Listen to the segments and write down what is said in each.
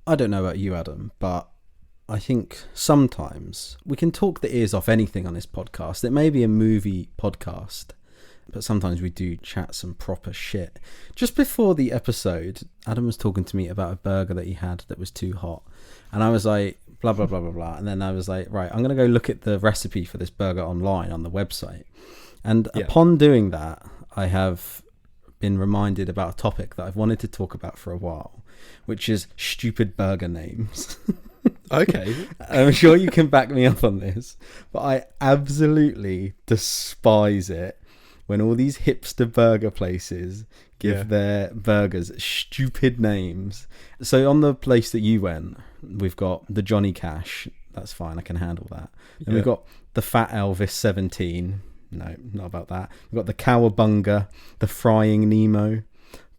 I don't know about you, Adam, but I think sometimes we can talk the ears off anything on this podcast. It may be a movie podcast, but sometimes we do chat some proper shit. Just before the episode, Adam was talking to me about a burger that he had that was too hot. And I was like, blah, blah, blah, blah, blah. And then I was like, right, I'm going to go look at the recipe for this burger online on the website. And upon doing that, I have been reminded about a topic that I've wanted to talk about for a while, which is stupid burger names. Okay. I'm sure you can back me up on this, but I absolutely despise it when all these hipster burger places give their burgers stupid names. So on the place that you went, we've got the Johnny Cash. That's fine. I can handle that. And we've got the Fat Elvis 17. No, not about that. We've got the Cowabunga, the Frying Nemo,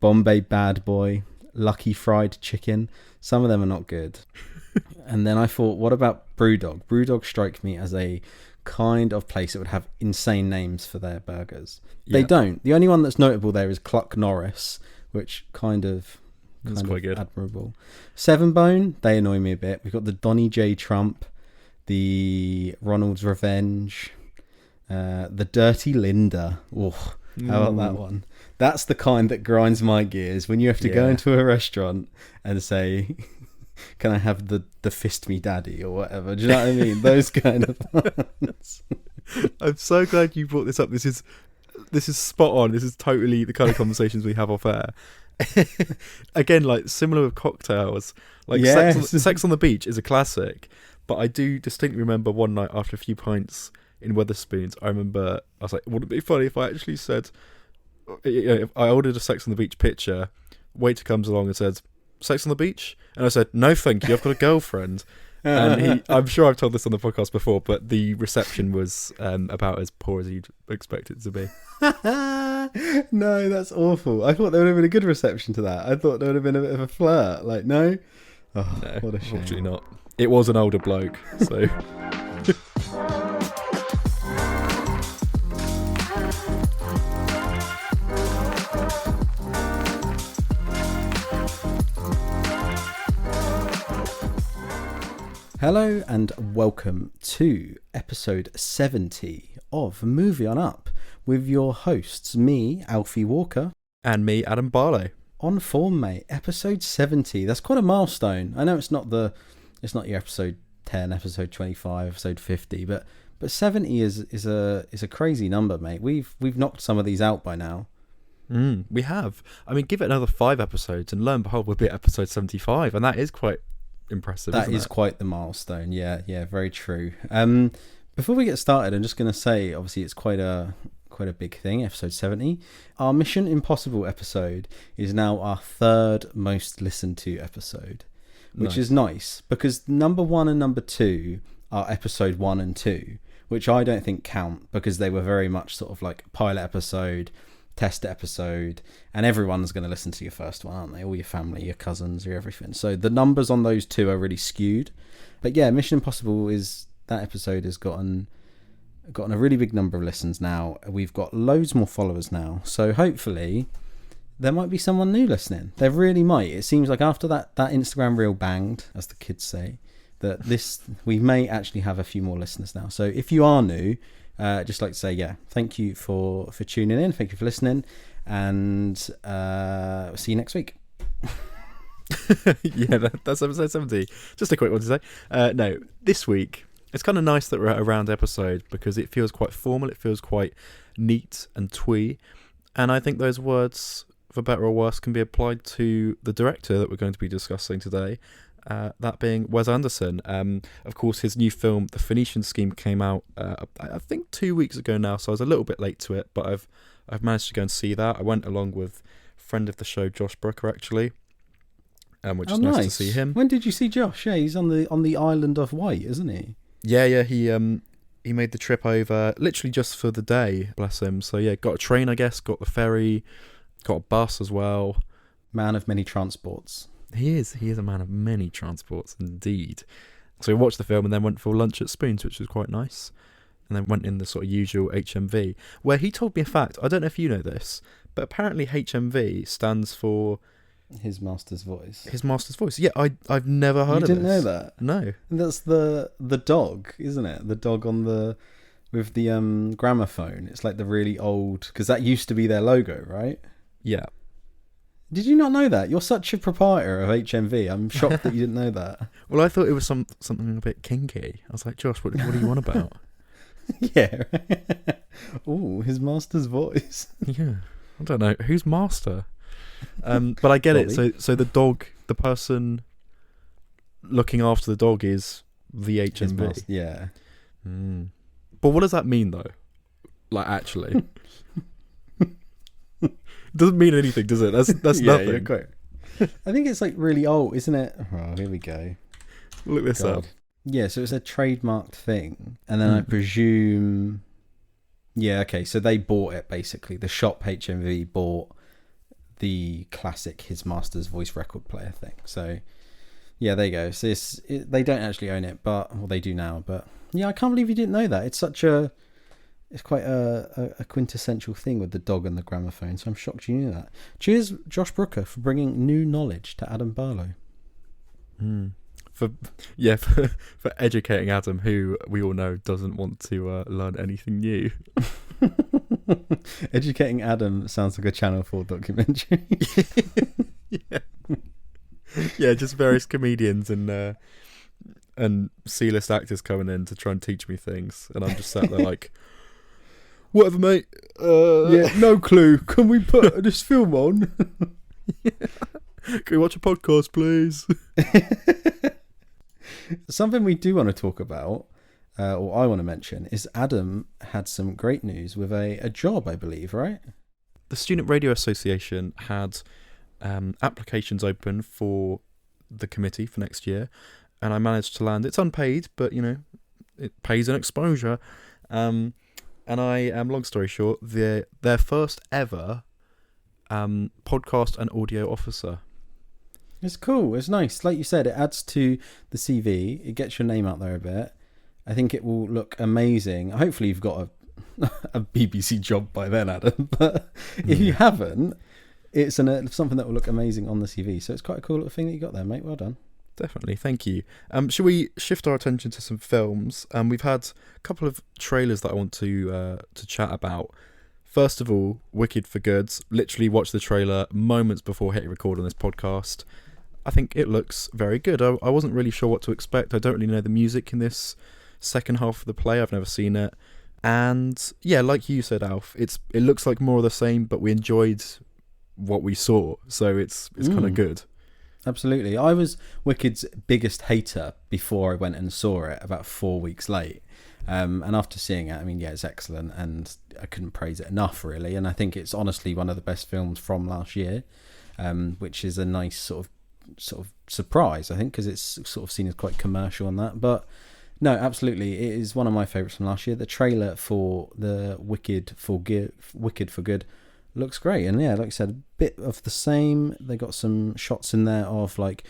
Bombay Bad Boy, Lucky Fried Chicken. Some of them are not good. And then I thought, what about Brewdog? Brewdog strike me as a kind of place that would have insane names for their burgers. They don't. The only one that's notable there is Cluck Norris, which that's quite good. Admirable. Seven Bone, they annoy me a bit. We've got the Donny J. Trump, the Ronald's Revenge, the Dirty Linda. Oh, how about that one? That's the kind that grinds my gears when you have to go into a restaurant and say, can I have the fist me daddy or whatever? Do you know what I mean? Those kind of ones. I'm so glad you brought this up. This is spot on. This is totally the kind of conversations we have off air. Again, like similar with cocktails. Like Sex on the Beach is a classic, but I do distinctly remember one night after a few pints in Wetherspoons, I was like, wouldn't it be funny if I actually said, if I ordered a Sex on the Beach picture, waiter comes along and says, Sex on the Beach? And I said, no thank you, I've got a girlfriend. And I'm sure I've told this on the podcast before, but the reception was about as poor as you'd expect it to be. No, that's awful. I thought there would have been a good reception to that. I thought there would have been a bit of a flirt. Like, no? Oh, no, what a shame. Unfortunately not. It was an older bloke, so... Hello and welcome to episode 70 of Movie On Up with your hosts, me, Alfie Walker. And me, Adam Barlow. On form, mate. Episode 70. That's quite a milestone. I know it's not your episode 10, episode 25, episode 50, but 70 is a crazy number, mate. We've knocked some of these out by now. We have. I mean, give it another 5 episodes and lo and behold, we'll be at episode 75, and that is quite impressive. That is quite the milestone. Yeah, very true. Before we get started, I'm just going to say, obviously, it's quite a big thing, episode 70. Our Mission Impossible episode is now our third most listened to episode, which is nice because number 1 and number 2 are episode 1 and 2, which I don't think count because they were very much sort of like pilot episode, test episode, and everyone's going to listen to your first one, aren't they? All your family, your cousins, your everything. So the numbers on those two are really skewed. But yeah, Mission Impossible that episode has gotten a really big number of listens now. We've got loads more followers now. So hopefully there might be someone new listening. There really might. It seems like after that Instagram reel banged, as the kids say, that we may actually have a few more listeners now. So if you are new, just like to say, thank you for tuning in. Thank you for listening. And we'll see you next week. That's episode 70. Just a quick one to say. No, this week, it's kind of nice that we're at a round episode because it feels quite formal. It feels quite neat and twee. And I think those words, for better or worse, can be applied to the director that we're going to be discussing today. That being Wes Anderson. Of course, his new film, The Phoenician Scheme, came out, I think 2 weeks ago now, so I was a little bit late to it, but I've managed to go and see that. I went along with friend of the show, Josh Brooker, actually, which is nice to see him. When did you see Josh? Yeah, he's on the island of Wight, isn't he? Yeah, he made the trip over literally just for the day, bless him. So yeah, got a train, I guess, got the ferry, got a bus as well. Man of many transports. He is a man of many transports indeed. So we watched the film and then went for lunch at Spoons, which was quite nice. And then went in the sort of usual HMV, where he told me a fact. I don't know if you know this, but apparently HMV stands for His master's voice. His master's voice. Yeah, I've never heard of this. You didn't know that? No. And that's the dog, isn't it? The dog on the with the gramophone. It's like the really old, because that used to be their logo, right? Yeah. Did you not know that? You're such a proprietor of HMV. I'm shocked that you didn't know that. Well, I thought it was something a bit kinky. I was like, Josh, what are you on about? Yeah. Oh, his master's voice. Yeah. I don't know. Who's master? But I get Bobby. it. So the dog, the person looking after the dog is the HMV. Yeah. Mm. But what does that mean, though? Like, actually. Doesn't mean anything, does it? That's Yeah, nothing. you're quite. I think it's like really old, isn't it? Oh, here we go. Look this up. Yeah, so it's a trademarked thing. And then I presume... Yeah, okay, so they bought it, basically. The shop HMV bought the classic His Master's Voice record player thing. So, yeah, there you go. So they don't actually own it, but... Well, they do now, but... Yeah, I can't believe you didn't know that. It's such a... It's quite a quintessential thing with the dog and the gramophone, so I'm shocked you knew that. Cheers, Josh Brooker, for bringing new knowledge to Adam Barlow. For educating Adam, who we all know doesn't want to learn anything new. Educating Adam sounds like a Channel 4 documentary. Yeah, just various comedians and C-list actors coming in to try and teach me things, and I'm just sat there like, whatever, mate. Yeah, no clue. Can we put this film on? Can we watch a podcast, please? Something we do want to talk about, or I want to mention, is Adam had some great news with a job, I believe, right? The Student Radio Association had applications open for the committee for next year, and I managed to land. It's unpaid, but, you know, it pays an exposure. And I am, long story short, their first ever podcast and audio officer. It's cool. It's nice. Like you said, it adds to the CV. It gets your name out there a bit. I think it will look amazing. Hopefully you've got a BBC job by then, Adam. But if you haven't, it's something that will look amazing on the CV. So it's quite a cool little thing that you got there, mate. Well done. Definitely, thank you. Should we shift our attention to some films? We've had a couple of trailers that I want to chat about. First of all, Wicked for Good. Literally watched the trailer moments before hitting record on this podcast. I think it looks very good. I wasn't really sure what to expect. I don't really know the music in this second half of the play. I've never seen it. And yeah, like you said, Alf, it looks like more of the same, but we enjoyed what we saw. So it's kind of good. Absolutely. I was Wicked's biggest hater before I went and saw it about 4 weeks late. And after seeing it, I mean, yeah, it's excellent, and I couldn't praise it enough, really. And I think it's honestly one of the best films from last year, which is a nice sort of surprise, I think, because it's sort of seen as quite commercial and that. But no, absolutely, it is one of my favourites from last year. The trailer for the Wicked for Good looks great, and yeah, like I said, a bit of the same. They got some shots in there of like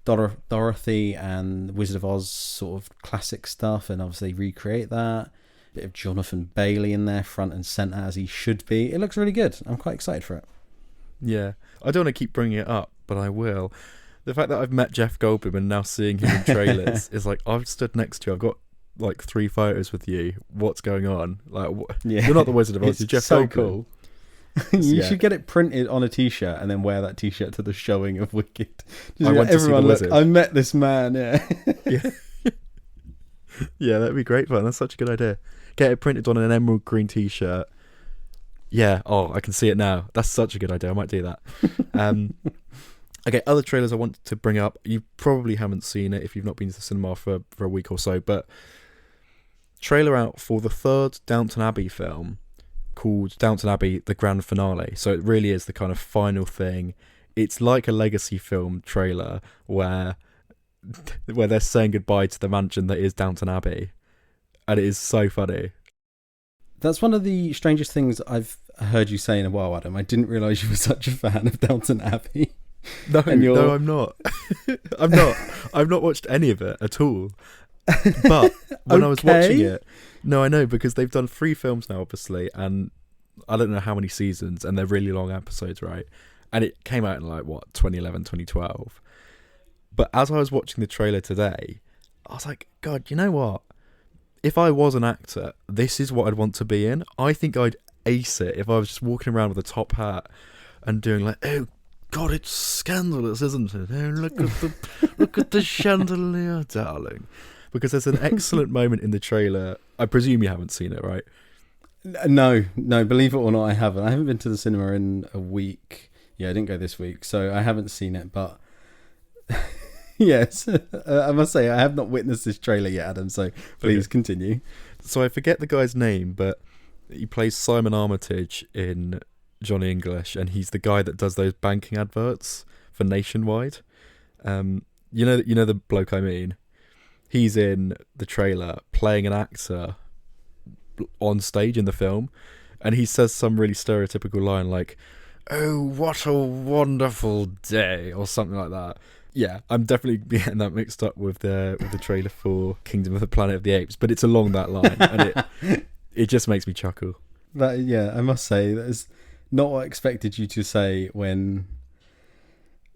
Dorothy and Wizard of Oz sort of classic stuff, and obviously recreate that. Bit of Jonathan Bailey in there, front and centre as he should be. It looks really good. I'm quite excited for it. Yeah, I don't want to keep bringing it up, but I will. The fact that I've met Jeff Goldblum and now seeing him in trailers is like, I've stood next to you. I've got like 3 photos with you. What's going on? Like, Yeah. You're not the Wizard of Oz. You're Jeff so Goldblum. Cool. You should get it printed on a t-shirt and then wear that t-shirt to the showing of Wicked. I want to see the Wizard. I met this man. Yeah. Yeah. Yeah, that'd be great fun. That's such a good idea. Get it printed on an emerald green t-shirt. Yeah. Oh, I can see it now. That's such a good idea. I might do that. Okay, other trailers I want to bring up. You probably haven't seen it if you've not been to the cinema for a week or so, but trailer out for the 3rd Downton Abbey film called Downton Abbey The Grand Finale. So it really is the kind of final thing. It's like a legacy film trailer where they're saying goodbye to the mansion that is Downton Abbey. And it is so funny. That's one of the strangest things I've heard you say in a while, Adam. I didn't realise you were such a fan of Downton Abbey. No, I'm not. I'm not. I've not watched any of it at all. But when I was watching it, no, I know, because they've done 3 films now, obviously, and I don't know how many seasons, and they're really long episodes, right? And it came out in 2011, 2012. But as I was watching the trailer today, I was like, God, you know what? If I was an actor, this is what I'd want to be in. I think I'd ace it if I was just walking around with a top hat and doing oh God, it's scandalous, isn't it? Oh, look at the chandelier, darling. Because there's an excellent moment in the trailer. I presume you haven't seen it, right? No, believe it or not, I haven't. I haven't been to the cinema in a week. Yeah, I didn't go this week, so I haven't seen it. But yes, I must say I have not witnessed this trailer yet, Adam. So please continue. So I forget the guy's name, but he plays Simon Armitage in Johnny English, and he's the guy that does those banking adverts for Nationwide. You know the bloke I mean. He's in the trailer playing an actor on stage in the film, and he says some really stereotypical line like, "Oh, what a wonderful day," or something like that. Yeah, I'm definitely getting that mixed up with the trailer for Kingdom of the Planet of the Apes, but it's along that line, and it just makes me chuckle. I must say that is not what I expected you to say when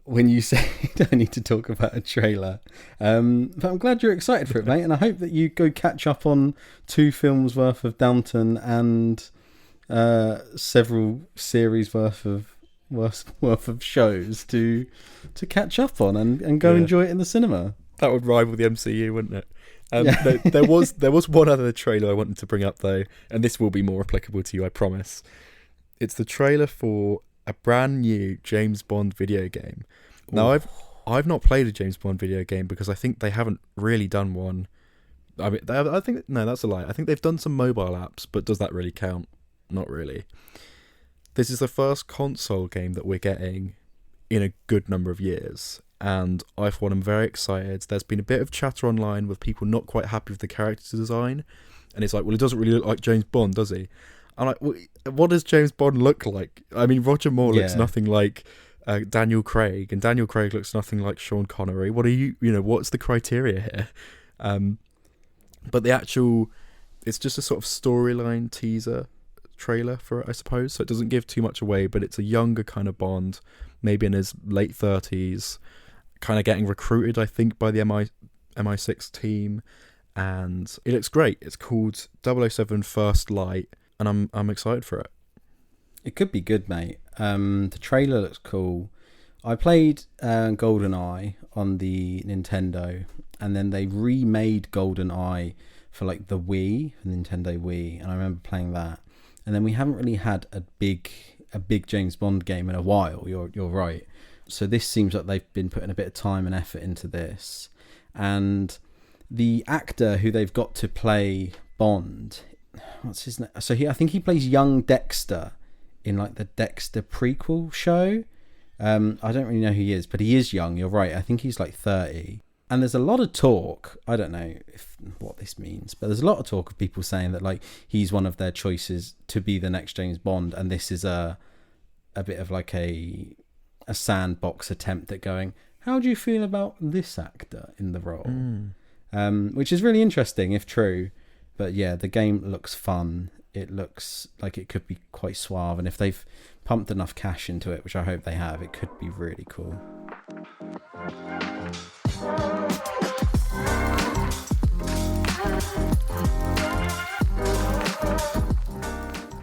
you said I need to talk about a trailer. But I'm glad you're excited for it, mate, and I hope that you go catch up on 2 films worth of Downton and several series worth of shows to catch up on and go enjoy it in the cinema. That would rival the MCU, wouldn't it? There was one other trailer I wanted to bring up though, and this will be more applicable to you, I promise. It's the trailer for a brand new James Bond video game. Now, I've not played a James Bond video game because I think they haven't really done one. I mean, I think no, that's a lie. I think they've done some mobile apps, but does that really count? Not really. This is the first console game that we're getting in a good number of years, and I for one am very excited. There's been a bit of chatter online with people not quite happy with the character design, and it's like, well, it doesn't really look like James Bond, does he? I'm like, well, what does James Bond look like? I mean, Roger Moore looks nothing like Daniel Craig, and Daniel Craig looks nothing like Sean Connery. What are what's the criteria here? But it's just a sort of storyline teaser trailer for it, I suppose. So it doesn't give too much away, but it's a younger kind of Bond, maybe in his late 30s, kind of getting recruited, I think, by the MI6 team, and it looks great. It's called 007 First Light, and I'm excited for it. It could be good, mate. The trailer looks cool. I played GoldenEye on the Nintendo, and then they remade GoldenEye for the Wii, the Nintendo Wii, and I remember playing that. And then we haven't really had a big James Bond game in a while. You're right. So this seems like they've been putting a bit of time and effort into this, and the actor who they've got to play Bond, what's his name? So I think he plays young Dexter in the Dexter prequel show. I don't really know who he is, but he is young. You're right. I think he's 30. And there's a lot of talk. I don't know what this means, but there's a lot of talk of people saying that he's one of their choices to be the next James Bond, and this is a bit of a sandbox attempt at going, how do you feel about this actor in the role? Which is really interesting if true. But yeah, the game looks fun. It looks like it could be quite suave, and if they've pumped enough cash into it, which I hope they have, it could be really cool.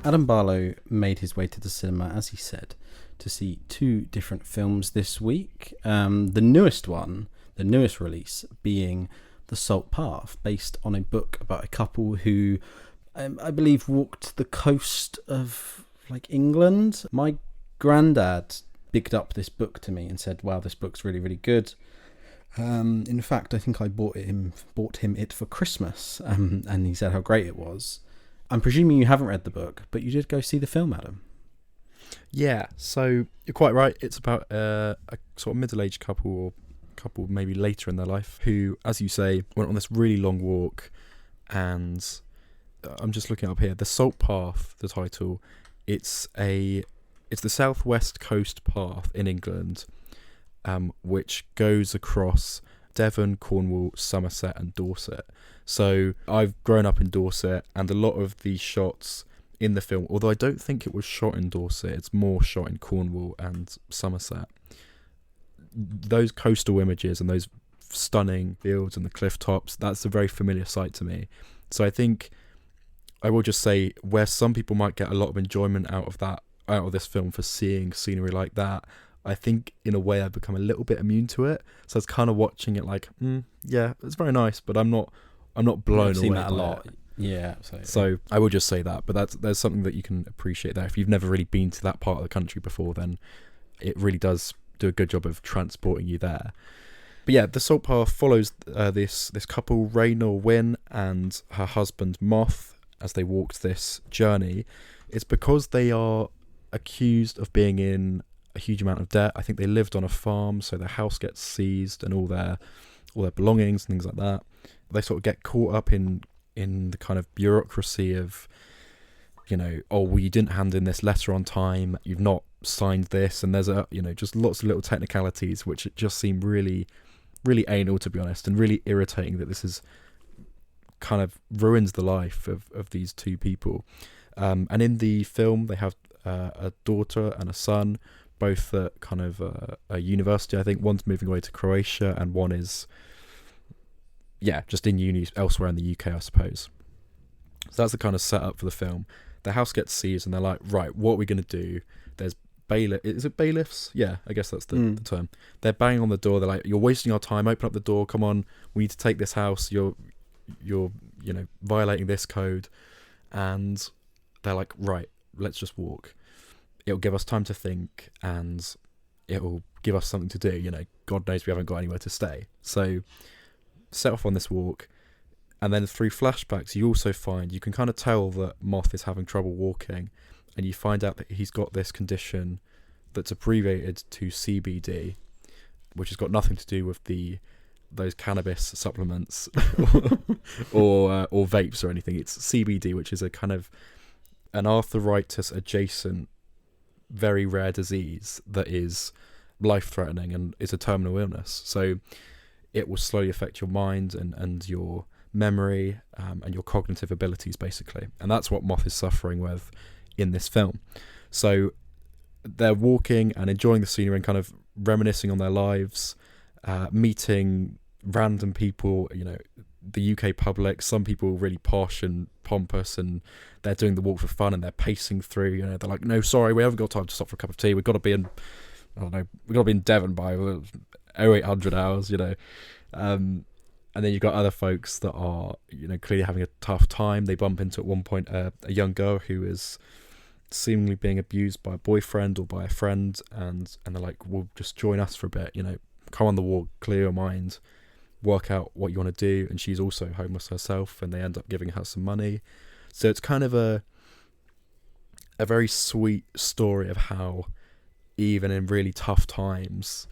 Adam Barlow made his way to the cinema, as he said, to see 2 different films this week. The newest release being The Salt Path, based on a book about a couple who I believe walked the coast of England. My granddad bigged up this book to me and said, wow, this book's really, really good. In fact, I think I bought him it for Christmas, and he said how great it was. I'm presuming you haven't read the book, but you did go see the film, Adam. Yeah, so you're quite right. It's about a sort of middle-aged couple, or couple maybe later in their life, who, as you say, went on this really long walk. And I'm just looking up here. The Salt Path, the title. It's the southwest coast path in England, which goes across Devon, Cornwall, Somerset and Dorset. So I've grown up in Dorset, and a lot of the shots in the film, although I don't think it was shot in Dorset, it's more shot in Cornwall and Somerset. Those coastal images and those stunning fields and the cliff tops, that's a very familiar sight to me. So I think I will just say, where some people might get a lot of enjoyment out of this film for seeing scenery like that, I think in a way I've become a little bit immune to it. So I was kind of watching it like, yeah, it's very nice, but I'm not blown away. Seen that a by lot. it. Yeah, absolutely. So I will just say that, but there's something that you can appreciate there. If you've never really been to that part of the country before, then it really does do a good job of transporting you there. But yeah, the Salt Path follows this couple, Raynor Wynne and her husband Moth, as they walked this journey. It's because they are accused of being in a huge amount of debt. I think they lived on a farm, so their house gets seized and all their belongings and things like that. They sort of get caught up in the kind of bureaucracy of, oh, well, you didn't hand in this letter on time, you've not signed this, and there's just lots of little technicalities which just seem really, really anal, to be honest, and really irritating that this is kind of ruins the life of these two people. And in the film, they have a daughter and a son, both at kind of a university. I think one's moving away to Croatia and one is, just in uni elsewhere in the UK, I suppose. So that's the kind of setup for the film. The house gets seized and they're like, right, what are we going to do? There's is it bailiffs? Yeah, I guess that's the term. They're banging on the door. They're like, you're wasting our time. Open up the door. Come on. We need to take this house. You're violating this code. And they're like, right, let's just walk. It'll give us time to think and it'll give us something to do. God knows we haven't got anywhere to stay. So set off on this walk. And then through flashbacks, you also find, you can kind of tell that Moth is having trouble walking. And you find out that he's got this condition that's abbreviated to CBD, which has got nothing to do with those cannabis supplements or vapes or anything. It's CBD, which is a kind of an arthritis adjacent, very rare disease that is life-threatening and is a terminal illness. So it will slowly affect your mind and your memory and your cognitive abilities, basically. And that's what Moth is suffering with in this film. So they're walking and enjoying the scenery and kind of reminiscing on their lives, meeting random people, the UK public, some people really posh and pompous, and they're doing the walk for fun and they're pacing through, they're like, no, sorry, we haven't got time to stop for a cup of tea, we've got to be in, we've got to be in Devon by 0800 hours, and then you've got other folks that are, clearly having a tough time. They bump into, at one point, a young girl who is seemingly being abused by a boyfriend or by a friend, and they're like, well, just join us for a bit, come on the walk, clear your mind, work out what you want to do. And she's also homeless herself, and they end up giving her some money. So it's kind of a very sweet story of how, even in really tough times,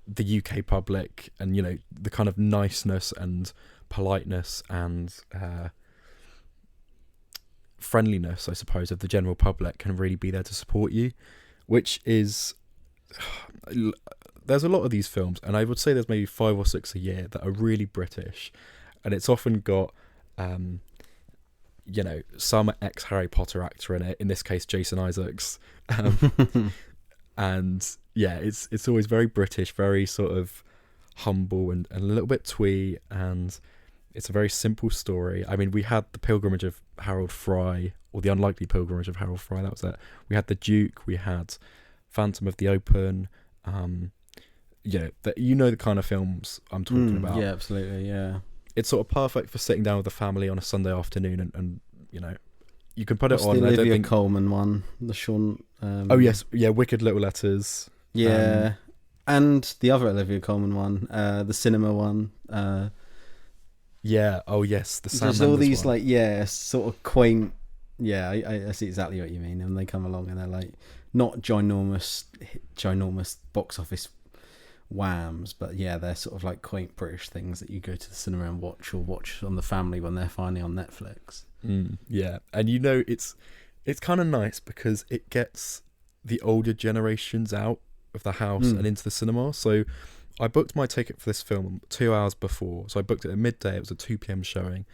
the UK public and the kind of niceness and politeness and friendliness, I suppose, of the general public can really be there to support you, which is, there's a lot of these films, and I would say there's maybe 5 or 6 a year that are really British, and it's often got some ex-Harry Potter actor in it, in this case Jason Isaacs, and it's always very British, very sort of humble and a little bit twee, and it's a very simple story. I mean, we had the Pilgrimage of Harold Fry, or the Unlikely Pilgrimage of Harold Fry, that was it. We had The Duke, we had Phantom of the Open, the kind of films I'm talking about. Yeah, absolutely, yeah. It's sort of perfect for sitting down with the family on a Sunday afternoon and you can put it on. The Olivia Colman one, the Sean. Oh yes, yeah, Wicked Little Letters. Yeah, and the other Olivia Colman one, the cinema one. Yeah. Oh yes, the Sam There's Mendes all these one. sort of quaint. Yeah, I see exactly what you mean. And they come along and they're like not ginormous box office whams, but yeah, they're sort of like quaint British things that you go to the cinema and watch, or watch on the family when they're finally on Netflix. Yeah, and it's kind of nice because it gets the older generations out of the house and into the cinema. So I booked my ticket for this film 2 hours before, so I booked it at midday. It was a 2 p.m. showing.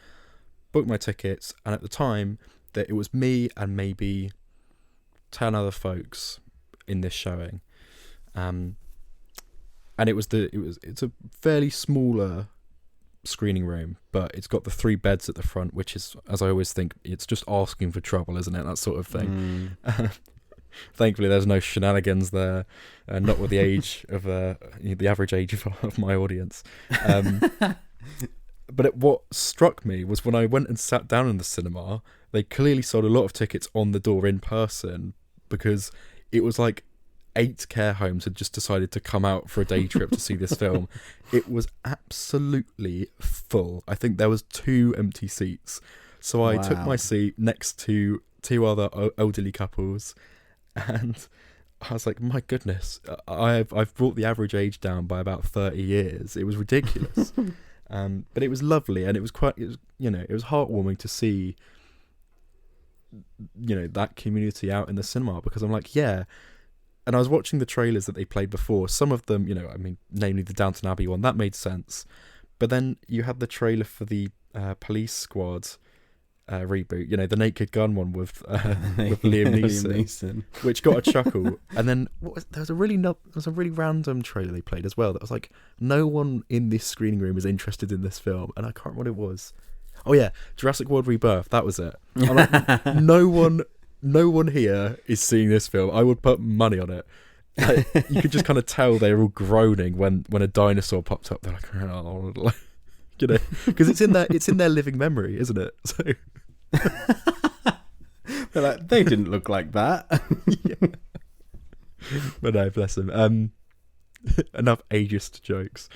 Booked my tickets, and at the time that it was me and maybe 10 other folks in this showing, and it's a fairly smaller screening room, but it's got the 3 beds at the front, which is, as I always think, it's just asking for trouble, isn't it? That sort of thing. Thankfully, there's no shenanigans there, not with the age of the average age of my audience. But what struck me was when I went and sat down in the cinema, they clearly sold a lot of tickets on the door in person, because it was like 8 care homes had just decided to come out for a day trip to see this film. It was absolutely full. I think there was 2 empty seats. So I took my seat next to 2 other elderly couples, and I was like, my goodness, I've brought the average age down by about 30 years. It was ridiculous. But it was lovely, and it was heartwarming to see, that community out in the cinema, because I'm like, yeah. And I was watching the trailers that they played before. Some of them, namely the Downton Abbey one, that made sense. But then you had the trailer for the Police Squad reboot, the Naked Gun one with Liam Neeson, which got a chuckle. And then there was a really random trailer they played as well that was like, no one in this screening room is interested in this film, and I can't remember what it was. Oh yeah, Jurassic World Rebirth, that was it. I'm like, no one here is seeing this film. I would put money on it. You could just kind of tell they're all groaning when a dinosaur popped up. They're like, oh, because it's in their living memory, isn't it? So they're like, they didn't look like that. Yeah. But no, bless them. Enough ageist jokes.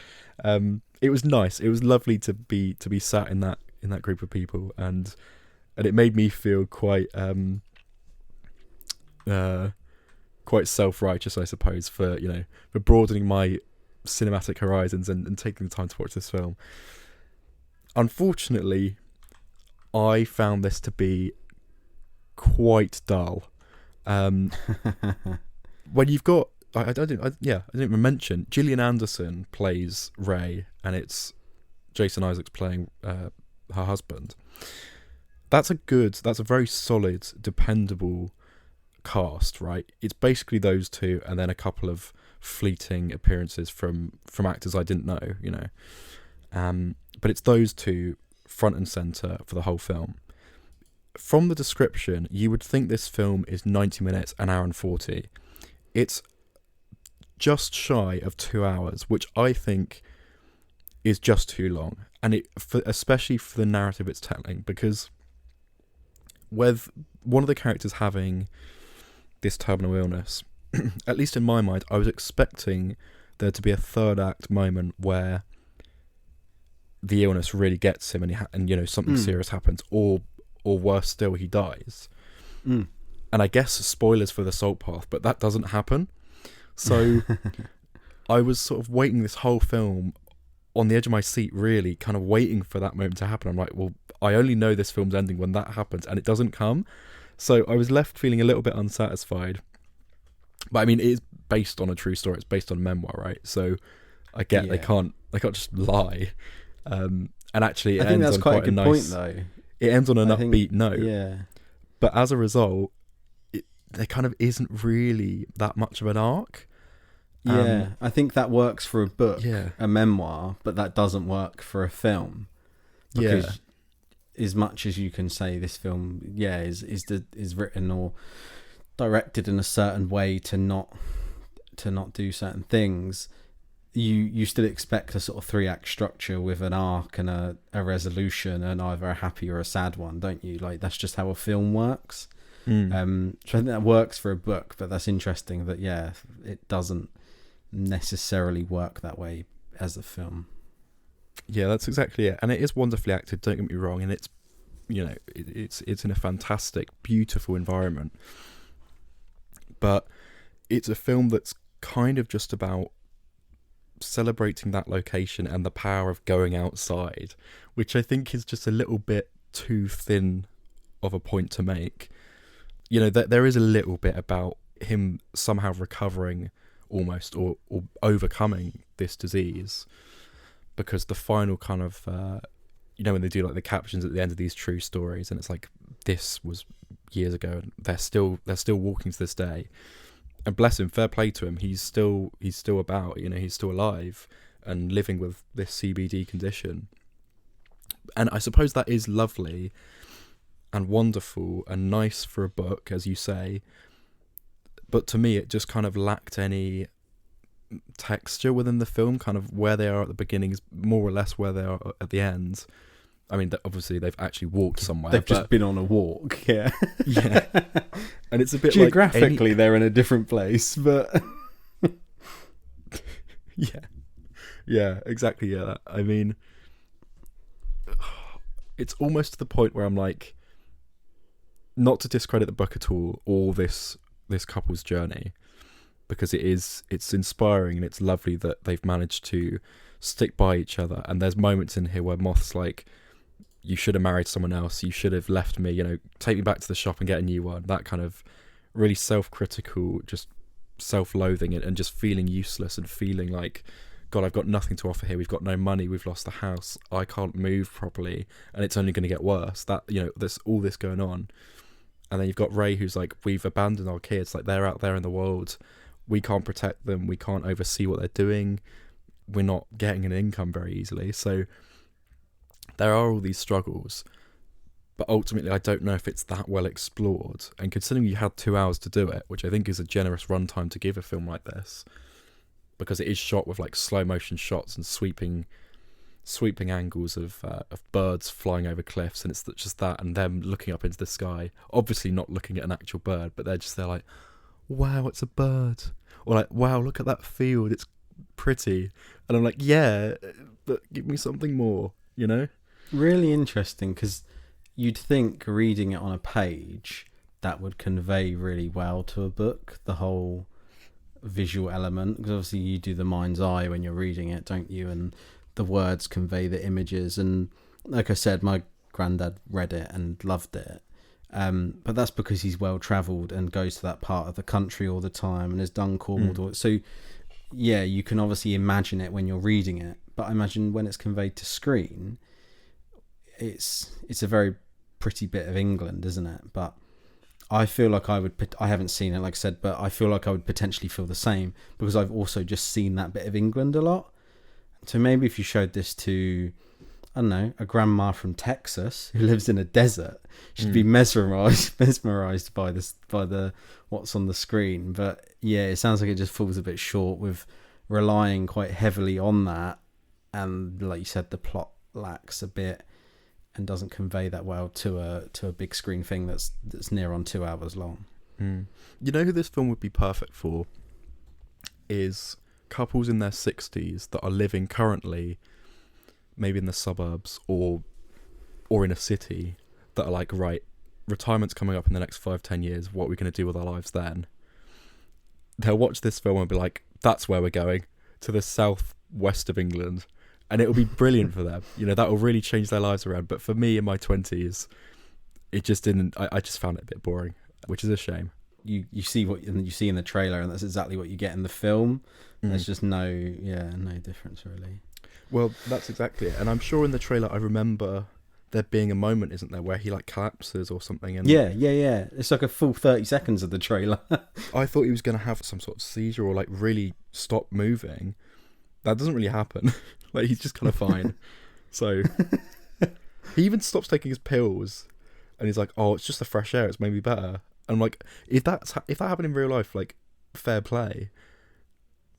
It was nice. It was lovely to be sat in that group of people, and it made me feel quite self-righteous, I suppose, for broadening my cinematic horizons and taking the time to watch this film. Unfortunately, I found this to be quite dull. When you've got, I didn't even mention, Gillian Anderson plays Ray, and it's Jason Isaacs playing her husband. That's a very solid, dependable cast, right? It's basically those 2, and then a couple of fleeting appearances from actors I didn't know, but it's those 2 front and center for the whole film. From the description, you would think this film is 90 minutes, an hour and 40. It's just shy of 2 hours, which I think is just too long, and especially for the narrative it's telling, because with one of the characters having this terminal illness, at least in my mind, I was expecting there to be a third act moment where the illness really gets him, and something serious happens, or worse still, he dies. And I guess spoilers for the Salt Path, but that doesn't happen. So I was sort of waiting this whole film on the edge of my seat, really kind of waiting for that moment to happen. I'm like, well, I only know this film's ending when that happens, and it doesn't come. So I was left feeling a little bit unsatisfied. But I mean, it is based on a true story. It's based on a memoir, right? So I get they can't just lie. And actually, it ends on quite a nice point, though. It ends on an upbeat note. Yeah. But as a result, there kind of isn't really that much of an arc. Yeah, I think that works for a book, a memoir, but that doesn't work for a film. Because as much as you can say this film, is written or directed in a certain way to not do certain things, you still expect a sort of 3-act structure with an arc and a resolution, and either a happy or a sad one, don't you? Like, that's just how a film works. So I think that works for a book, but that's interesting that it doesn't necessarily work that way as a film. Yeah, that's exactly it, and it is wonderfully acted, don't get me wrong, and it's it's in a fantastic, beautiful environment, but it's a film that's kind of just about celebrating that location and the power of going outside, which I think is just a little bit too thin of a point to make. There is a little bit about him somehow recovering almost or overcoming this disease, because the final kind of when they do like the captions at the end of these true stories, and it's like this was years ago, and they're still walking to this day. And bless him, fair play to him. He's still about, he's still alive and living with this CBD condition. And I suppose that is lovely and wonderful and nice for a book, as you say. But to me, it just kind of lacked any texture within the film. Kind of where they are at the beginning is more or less where they are at the end. I mean, obviously they've actually walked somewhere. They've just been on a walk, yeah. Yeah. And it's a bit geographically they're in a different place, but yeah, exactly. Yeah, I mean, it's almost to the point where I'm like, not to discredit the book at all, or this couple's journey, because it's inspiring and it's lovely that they've managed to stick by each other. And there's moments in here where Moth's like, you should have married someone else, you should have left me, take me back to the shop and get a new one. That kind of really self-critical, just self-loathing and just feeling useless and feeling like, God, I've got nothing to offer here. We've got no money. We've lost the house. I can't move properly, and it's only going to get worse. That, there's all this going on. And then you've got Ray, who's like, we've abandoned our kids. Like, they're out there in the world. We can't protect them. We can't oversee what they're doing. We're not getting an income very easily. So there are all these struggles. But ultimately, I don't know if it's that well explored. And considering you had 2 hours to do it, which I think is a generous runtime to give a film like this, because it is shot with like slow motion shots and sweeping angles of birds flying over cliffs, and it's just that, and them looking up into the sky, obviously not looking at an actual bird, but they're like, wow, it's a bird, or like, wow, look at that field, it's pretty. And I'm like, yeah, but give me something more, Really interesting, because you'd think reading it on a page that would convey really well to a book, the whole visual element, because obviously you do the mind's eye when you're reading it, don't you? And the words convey the images, and like I said, my granddad read it and loved it, but that's because he's well travelled and goes to that part of the country all the time and has done Cornwall. So yeah, you can obviously imagine it when you're reading it, but I imagine when it's conveyed to screen, it's a very pretty bit of England, isn't it? But I feel like I haven't seen it, like I said, but I feel like I would potentially feel the same, because I've also just seen that bit of England a lot. So maybe if you showed this to, I don't know, a grandma from Texas who lives in a desert, she'd be mesmerized by the what's on the screen. But yeah, it sounds like it just falls a bit short with relying quite heavily on that, and like you said, the plot lacks a bit and doesn't convey that well to a big screen thing that's near on 2 hours long. You know who this film would be perfect for? Is couples in their 60s that are living currently maybe in the suburbs or in a city, that are like, right, retirement's coming up in the next 5-10 years, what are we going to do with our lives then? They'll watch this film and be like, that's where we're going, to the southwest of England, and it'll be brilliant for them. That will really change their lives around. But for me in my 20s, it just didn't. I just found it a bit boring, which is a shame. You see what you see in the trailer, and that's exactly what you get in the film. There's just no difference really. Well, that's exactly it. And I'm sure in the trailer I remember there being a moment, isn't there, where he like collapses or something? And yeah. It's like a full 30 seconds of the trailer. I thought he was going to have some sort of seizure or like really stop moving. That doesn't really happen. Like, he's just kind of fine. So he even stops taking his pills, and he's like, oh, it's just the fresh air, it's made me better. And I'm like, if that happened in real life, like, fair play.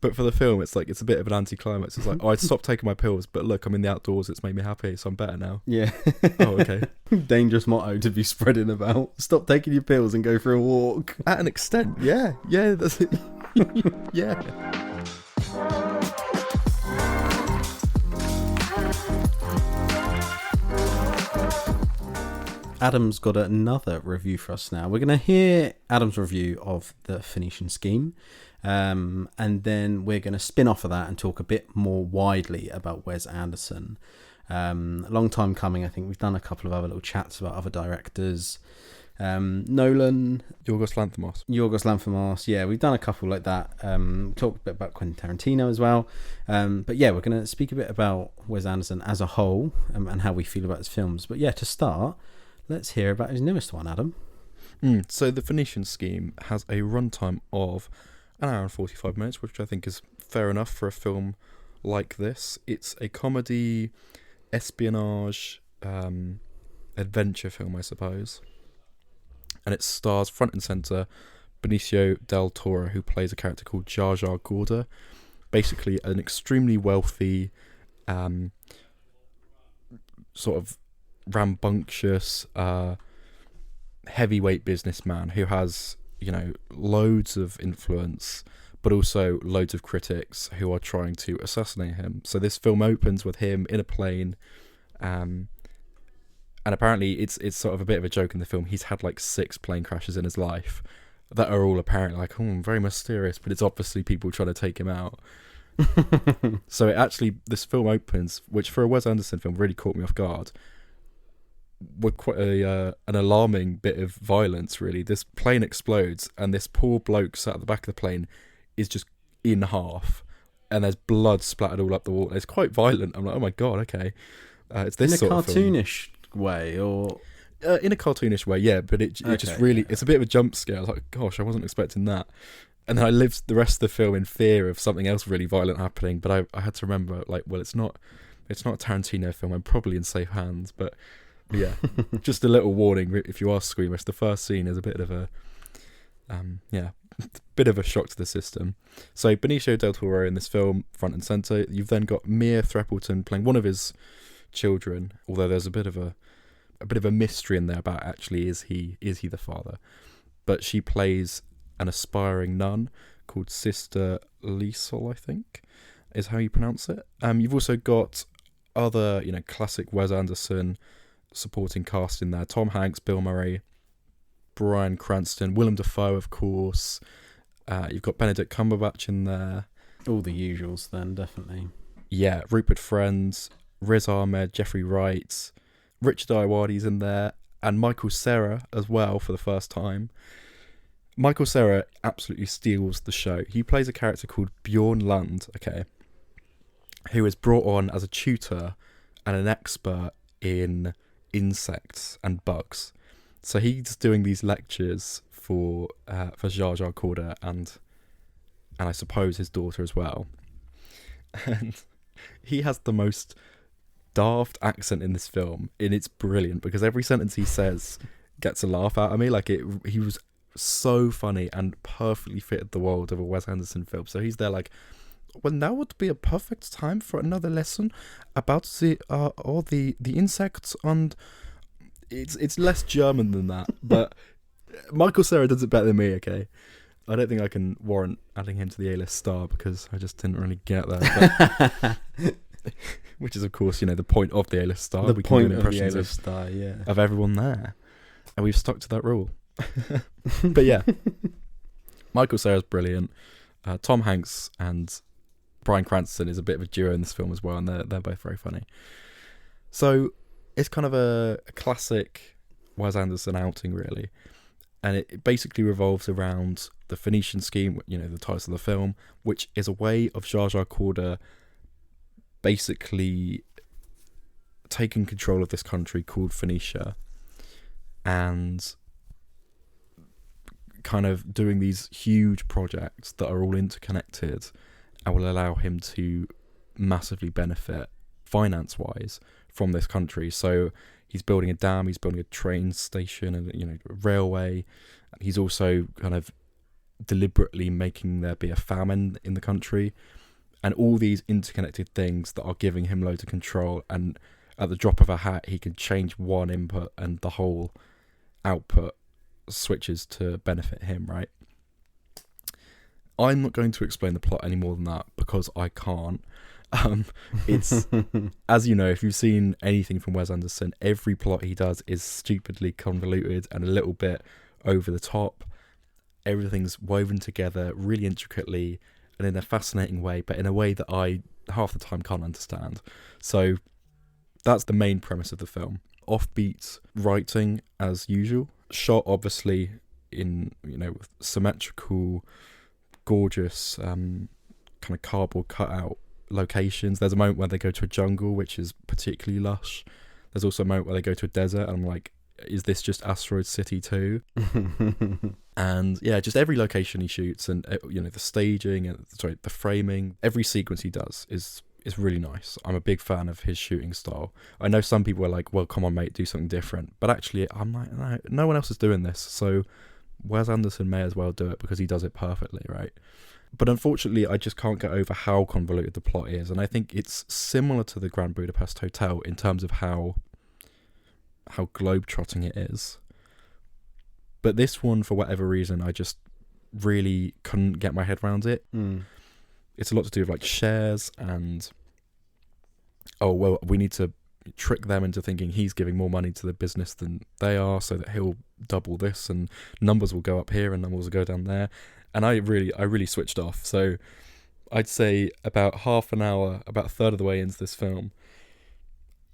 But for the film, it's like, it's a bit of an anticlimax. It's like, oh, I'd stopped taking my pills, but look, I'm in the outdoors, it's made me happy, so I'm better now. Yeah. Oh, okay. Dangerous motto to be spreading about. Stop taking your pills and go for a walk. At an extent, yeah. Yeah, that's it. Yeah. Adam's got another review for us now. We're going to hear Adam's review of the Phoenician Scheme, and then we're going to spin off of that and talk a bit more widely about Wes Anderson. A long time coming, I think. We've done a couple of other little chats about other directors. Nolan. Yorgos Lanthimos. Yeah, we've done a couple like that. Talked a bit about Quentin Tarantino as well. But yeah, we're going to speak a bit about Wes Anderson as a whole, and how we feel about his films. But yeah, to start, let's hear about his newest one, Adam. So the Phoenician Scheme has a runtime of an hour and 45 minutes, which I think is fair enough for a film like this. It's a comedy, espionage, adventure film, I suppose. And it stars front and centre Benicio del Toro, who plays a character called Jar Jar Gorda, basically an extremely wealthy, sort of rambunctious, heavyweight businessman who has, loads of influence, but also loads of critics who are trying to assassinate him. So this film opens with him in a plane, and apparently it's sort of a bit of a joke in the film. He's had like 6 plane crashes in his life that are all apparently like, very mysterious, but it's obviously people trying to take him out. So this film opens, which for a Wes Anderson film really caught me off guard, with quite an alarming bit of violence, really. This plane explodes, and this poor bloke sat at the back of the plane is just in half, and there's blood splattered all up the wall. It's quite violent. I'm like, oh my god, okay. It's this sort of film. In a cartoonish way, or in a cartoonish way, yeah. But it just really, it's a bit of a jump scare. I was like, gosh, I wasn't expecting that. And then I lived the rest of the film in fear of something else really violent happening. But I had to remember, like, well, it's not a Tarantino film. I'm probably in safe hands. But yeah, just a little warning if you are squeamish. The first scene is a bit of a, bit of a shock to the system. So Benicio del Toro in this film, front and center. You've then got Mia Threppleton playing one of his children, although there's a bit of a mystery in there about actually is he the father. But she plays an aspiring nun called Sister Liesel, I think is how you pronounce it. You've also got other, classic Wes Anderson supporting cast in there. Tom Hanks, Bill Murray, Bryan Cranston, Willem Dafoe, of course. You've got Benedict Cumberbatch in there. All the usuals then, definitely. Yeah, Rupert Friend, Riz Ahmed, Jeffrey Wright, Richard Ayoade's in there, and Michael Cera as well for the first time. Michael Cera absolutely steals the show. He plays a character called Bjorn Lund, who is brought on as a tutor and an expert in insects and bugs. So he's doing these lectures for Jar Jar Gorda and I suppose his daughter as well. And he has the most daft accent in this film, and it's brilliant because every sentence he says gets a laugh out of me. He was so funny and perfectly fitted the world of a Wes Anderson film. So he's there like, well, now would be a perfect time for another lesson about all the insects, and it's less German than that, but Michael Cera does it better than me. Okay, I don't think I can warrant adding him to the A-list star because I just didn't really get that. Which is, of course, the point of the A-list star. We point of the A-list star, yeah, of everyone there, and we've stuck to that rule. But yeah, Michael Cera's brilliant. Tom Hanks and Bryan Cranston is a bit of a duo in this film as well, and they're both very funny. So it's kind of a classic Wes Anderson outing, really, and it basically revolves around the Phoenician Scheme, the title of the film, which is a way of Jar Jar Gorda basically taking control of this country called Phoenicia and kind of doing these huge projects that are all interconnected and will allow him to massively benefit finance-wise from this country. So he's building a dam, he's building a train station and a railway. He's also kind of deliberately making there be a famine in the country, and all these interconnected things that are giving him loads of control, and at the drop of a hat he can change one input and the whole output switches to benefit him, right? I'm not going to explain the plot any more than that because I can't. It's, as you know, if you've seen anything from Wes Anderson, every plot he does is stupidly convoluted and a little bit over the top. Everything's woven together really intricately and in a fascinating way, but in a way that I half the time can't understand. So that's the main premise of the film. Offbeat writing as usual, shot obviously in with symmetrical, gorgeous kind of cardboard cutout locations. There's a moment where they go to a jungle which is particularly lush. There's also a moment where they go to a desert and I'm like, is this just Asteroid City 2? And yeah, just every location he shoots, and the staging and the framing, every sequence he does is really nice. I'm a big fan of his shooting style. I know some people are like, well, come on mate, do something different, but actually I'm like, no one else is doing this, so Wes Anderson may as well do it because he does it perfectly, right? But unfortunately, I just can't get over how convoluted the plot is, and I think it's similar to the Grand Budapest Hotel in terms of how globetrotting it is. But this one, for whatever reason, I just really couldn't get my head around it. It's a lot to do with like shares and, oh well, we need to trick them into thinking he's giving more money to the business than they are, so that he'll double this, and numbers will go up here and numbers will go down there. And I really switched off. So I'd say about half an hour, about a third of the way into this film,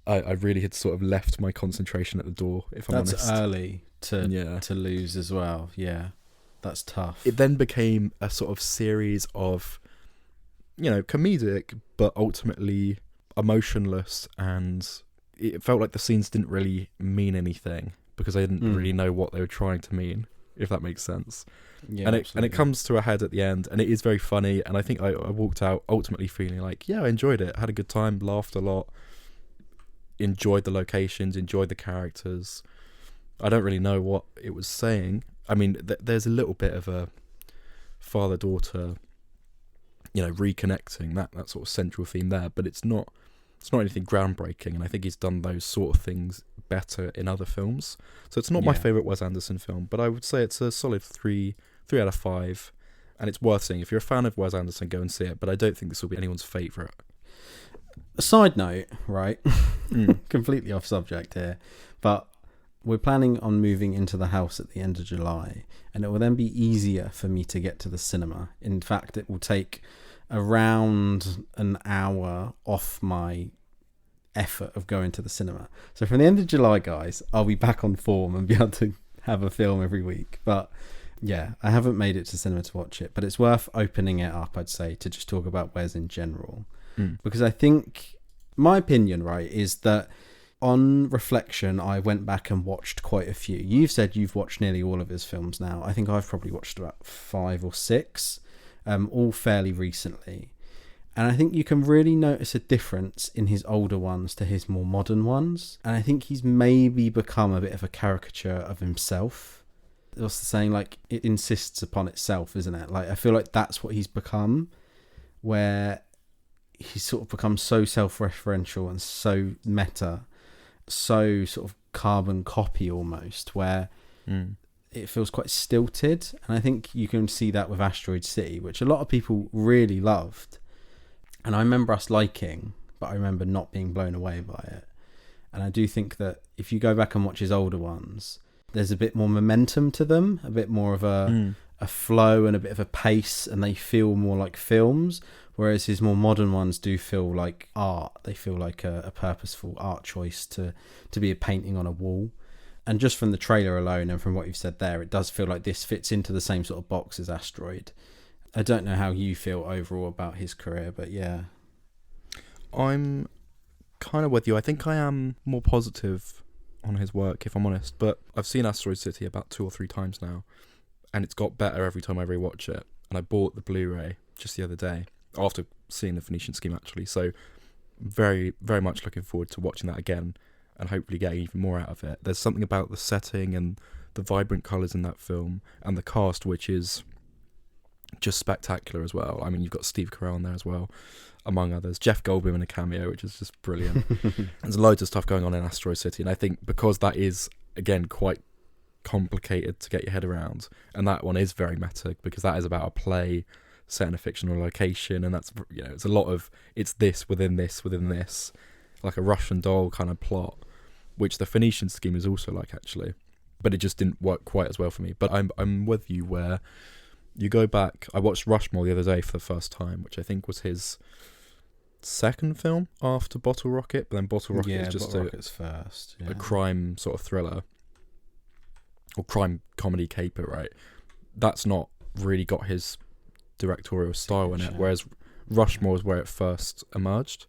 I really had sort of left my concentration at the door, if I'm honest. That's early to lose as well. Yeah, that's tough. It then became a sort of series of, comedic, but ultimately emotionless, and it felt like the scenes didn't really mean anything because I didn't really know what they were trying to mean, if that makes sense. Yeah, and it comes to a head at the end, and it is very funny, and I think I walked out ultimately feeling like, yeah, I enjoyed it, had a good time, laughed a lot, enjoyed the locations, enjoyed the characters. I don't really know what it was saying. I mean, there's a little bit of a father-daughter, reconnecting, that sort of central theme there, but it's not anything groundbreaking, and I think he's done those sort of things better in other films. So it's not my favourite Wes Anderson film, but I would say it's a solid 3 out of 5, and it's worth seeing. If you're a fan of Wes Anderson, go and see it, but I don't think this will be anyone's favourite. A side note, right? Completely off subject here, but we're planning on moving into the house at the end of July, and it will then be easier for me to get to the cinema. In fact, it will take around an hour off my effort of going to the cinema. So from the end of July, guys, I'll be back on form and be able to have a film every week. But yeah, I haven't made it to cinema to watch it, but it's worth opening it up, I'd say, to just talk about Wes in general. Because I think my opinion, right, is that on reflection, I went back and watched quite a few. You've said you've watched nearly all of his films now. I think I've probably watched about 5 or 6, all fairly recently. And I think you can really notice a difference in his older ones to his more modern ones. And I think he's maybe become a bit of a caricature of himself. What's the saying? Like, it insists upon itself, isn't it? Like, I feel like that's what he's become, where he's sort of become so self-referential and so meta, so sort of carbon copy almost, where it feels quite stilted. And I think you can see that with Asteroid City, which a lot of people really loved. And I remember us liking, but I remember not being blown away by it. And I do think that if you go back and watch his older ones, there's a bit more momentum to them, a bit more of a flow and a bit of a pace, and they feel more like films. Whereas his more modern ones do feel like art. They feel like a purposeful art choice to be a painting on a wall. And just from the trailer alone and from what you've said there, it does feel like this fits into the same sort of box as Asteroid. I don't know how you feel overall about his career, but yeah. I'm kind of with you. I think I am more positive on his work, if I'm honest. But I've seen Asteroid City about 2 or 3 times now, and it's got better every time I rewatch it. And I bought the Blu-ray just the other day, after seeing the Phoenician Scheme actually, so very, very much looking forward to watching that again and hopefully getting even more out of it. There's something about the setting and the vibrant colours in that film and the cast which is just spectacular as well. I mean, you've got Steve Carell in there as well, among others. Jeff Goldblum in a cameo, which is just brilliant. There's loads of stuff going on in Asteroid City, and I think because that is, again, quite complicated to get your head around, and that one is very meta because that is about a play set in a fictional location, and that's, it's a lot of, it's this within this within this, like a Russian doll kind of plot, which the Phoenician Scheme is also like, actually, but it just didn't work quite as well for me. But I'm with you where you go back. I watched Rushmore the other day for the first time, which I think was his second film after Bottle Rocket, but then Bottle Rocket is just a crime sort of thriller or crime comedy caper, right? That's not really got his directorial style in it, whereas Rushmore is where it first emerged.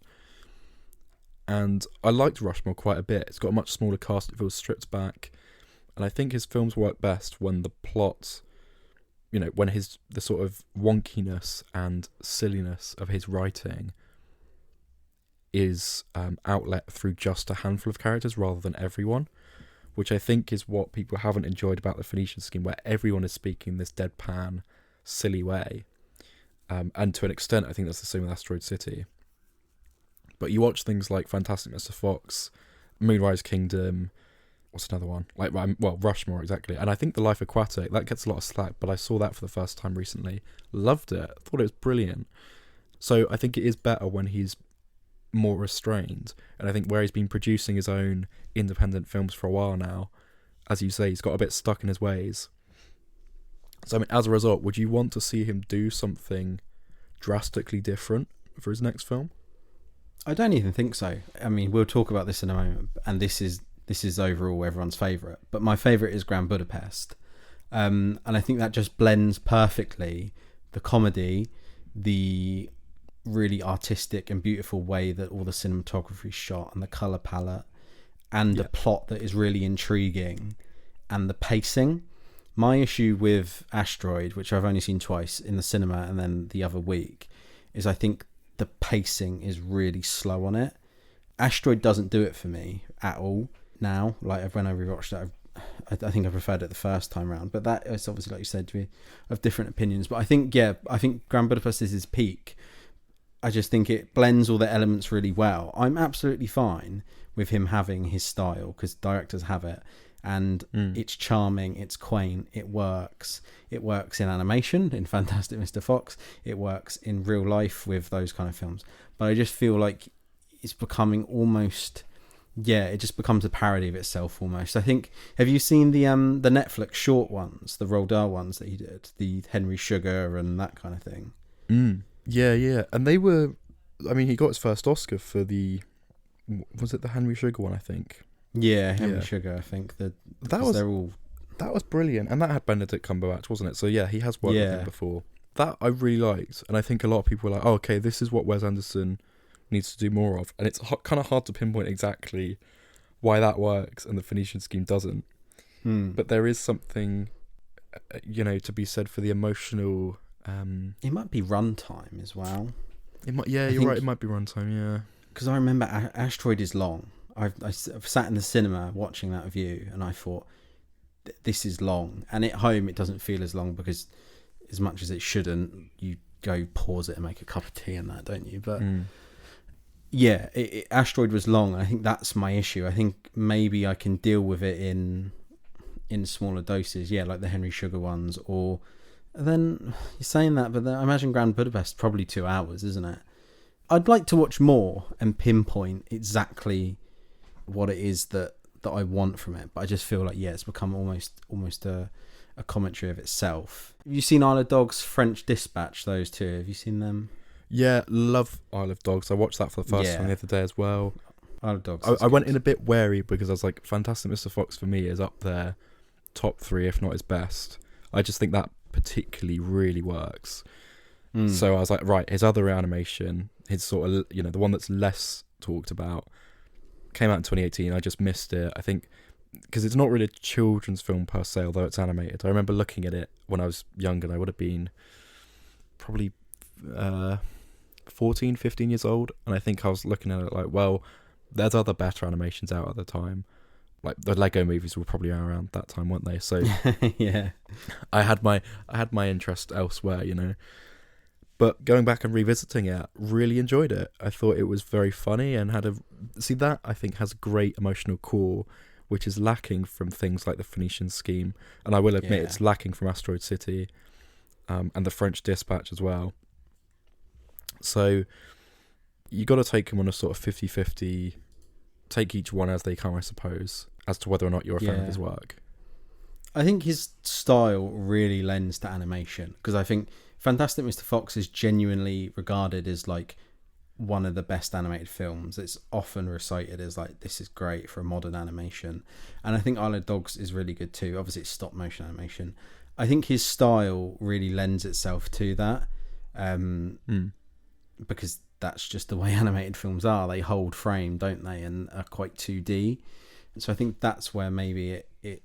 And I liked Rushmore quite a bit. It's got a much smaller cast, it feels stripped back. And I think his films work best when the plot, when the sort of wonkiness and silliness of his writing is outlet through just a handful of characters rather than everyone, which I think is what people haven't enjoyed about the Phoenician Scheme, where everyone is speaking this deadpan, silly way. And to an extent, I think that's the same with Asteroid City. But you watch things like Fantastic Mr. Fox, Moonrise Kingdom, what's another one? Rushmore, exactly. And I think The Life Aquatic, that gets a lot of slack, but I saw that for the first time recently. Loved it. Thought it was brilliant. So I think it is better when he's more restrained. And I think where he's been producing his own independent films for a while now, as you say, he's got a bit stuck in his ways. So, I mean, as a result, would you want to see him do something drastically different for his next film? I don't even think so. I mean, we'll talk about this in a moment, and this is overall everyone's favourite. But my favourite is Grand Budapest. And I think that just blends perfectly the comedy, the really artistic and beautiful way that all the cinematography is shot, and the colour palette, and the plot that is really intriguing, and the pacing. My issue with Asteroid, which I've only seen twice in the cinema and then the other week, is I think the pacing is really slow on it. Asteroid doesn't do it for me at all now. Like, when I rewatched it, I think I preferred it the first time round. But that is obviously, like you said, we have different opinions. But I think Grand Budapest is his peak. I just think it blends all the elements really well. I'm absolutely fine with him having his style, because directors have it. And it's charming, it's quaint, it works. It works in animation, in Fantastic Mr. Fox. It works in real life with those kind of films. But I just feel like it's becoming almost... it just becomes a parody of itself almost. I think... Have you seen the Netflix short ones, the Roald Dahl ones that he did? The Henry Sugar and that kind of thing? Yeah. And they were... I mean, he got his first Oscar for the... Was it the Henry Sugar one, I think? Yeah, Henry Sugar, I think. That was brilliant. And that had Benedict Cumberbatch, wasn't it? So yeah, he has worked with him before. That I really liked. And I think a lot of people were like, oh, okay, this is what Wes Anderson needs to do more of. And it's kind of hard to pinpoint exactly why that works and the Phoenician Scheme doesn't. But there is something, to be said for the emotional... it might be runtime as well. You're right, it might be runtime, yeah. Because I remember Asteroid is long. I've sat in the cinema watching that with you, and I thought, this is long. And at home, it doesn't feel as long, because as much as it shouldn't, you go pause it and make a cup of tea and that, don't you? But Asteroid was long, and I think that's my issue. I think maybe I can deal with it in smaller doses, like the Henry Sugar ones. Or then you're saying that, but I imagine Grand Budapest probably 2 hours, isn't it? I'd like to watch more and pinpoint exactly what it is that I want from it, but I just feel like it's become almost a commentary of itself. Have you seen Isle of Dogs, French Dispatch? Those two, have you seen them? Yeah, love Isle of Dogs. I watched that for the first time the other day as well. Isle of Dogs. I went in a bit wary, because I was like, Fantastic Mr. Fox for me is up there, top 3 if not his best. I just think that particularly really works. So I was like, right, his other animation, his sort of, the one that's less talked about, came out in 2018. I just missed it, I think, because it's not really a children's film per se, although it's animated. I remember looking at it when I was young, and I would have been probably 14, 15 years old, and I think I was looking at it like, well, there's other better animations out at the time. Like the Lego movies were probably around that time, weren't they? So yeah, I had my interest elsewhere, But going back and revisiting it, really enjoyed it. I thought it was very funny and that I think has a great emotional core, which is lacking from things like the Phoenician Scheme. And I will admit it's lacking from Asteroid City and the French Dispatch as well. So you got to take them on a sort of 50-50, take each one as they come, I suppose, as to whether or not you're a fan of his work. I think his style really lends to animation, because I think Fantastic Mr. Fox is genuinely regarded as like one of the best animated films. It's often recited as like, this is great for a modern animation. And I think Isle of Dogs is really good too. Obviously it's stop motion animation. I think his style really lends itself to that, because that's just the way animated films are. They hold frame, don't they, and are quite 2D. So I think that's where maybe it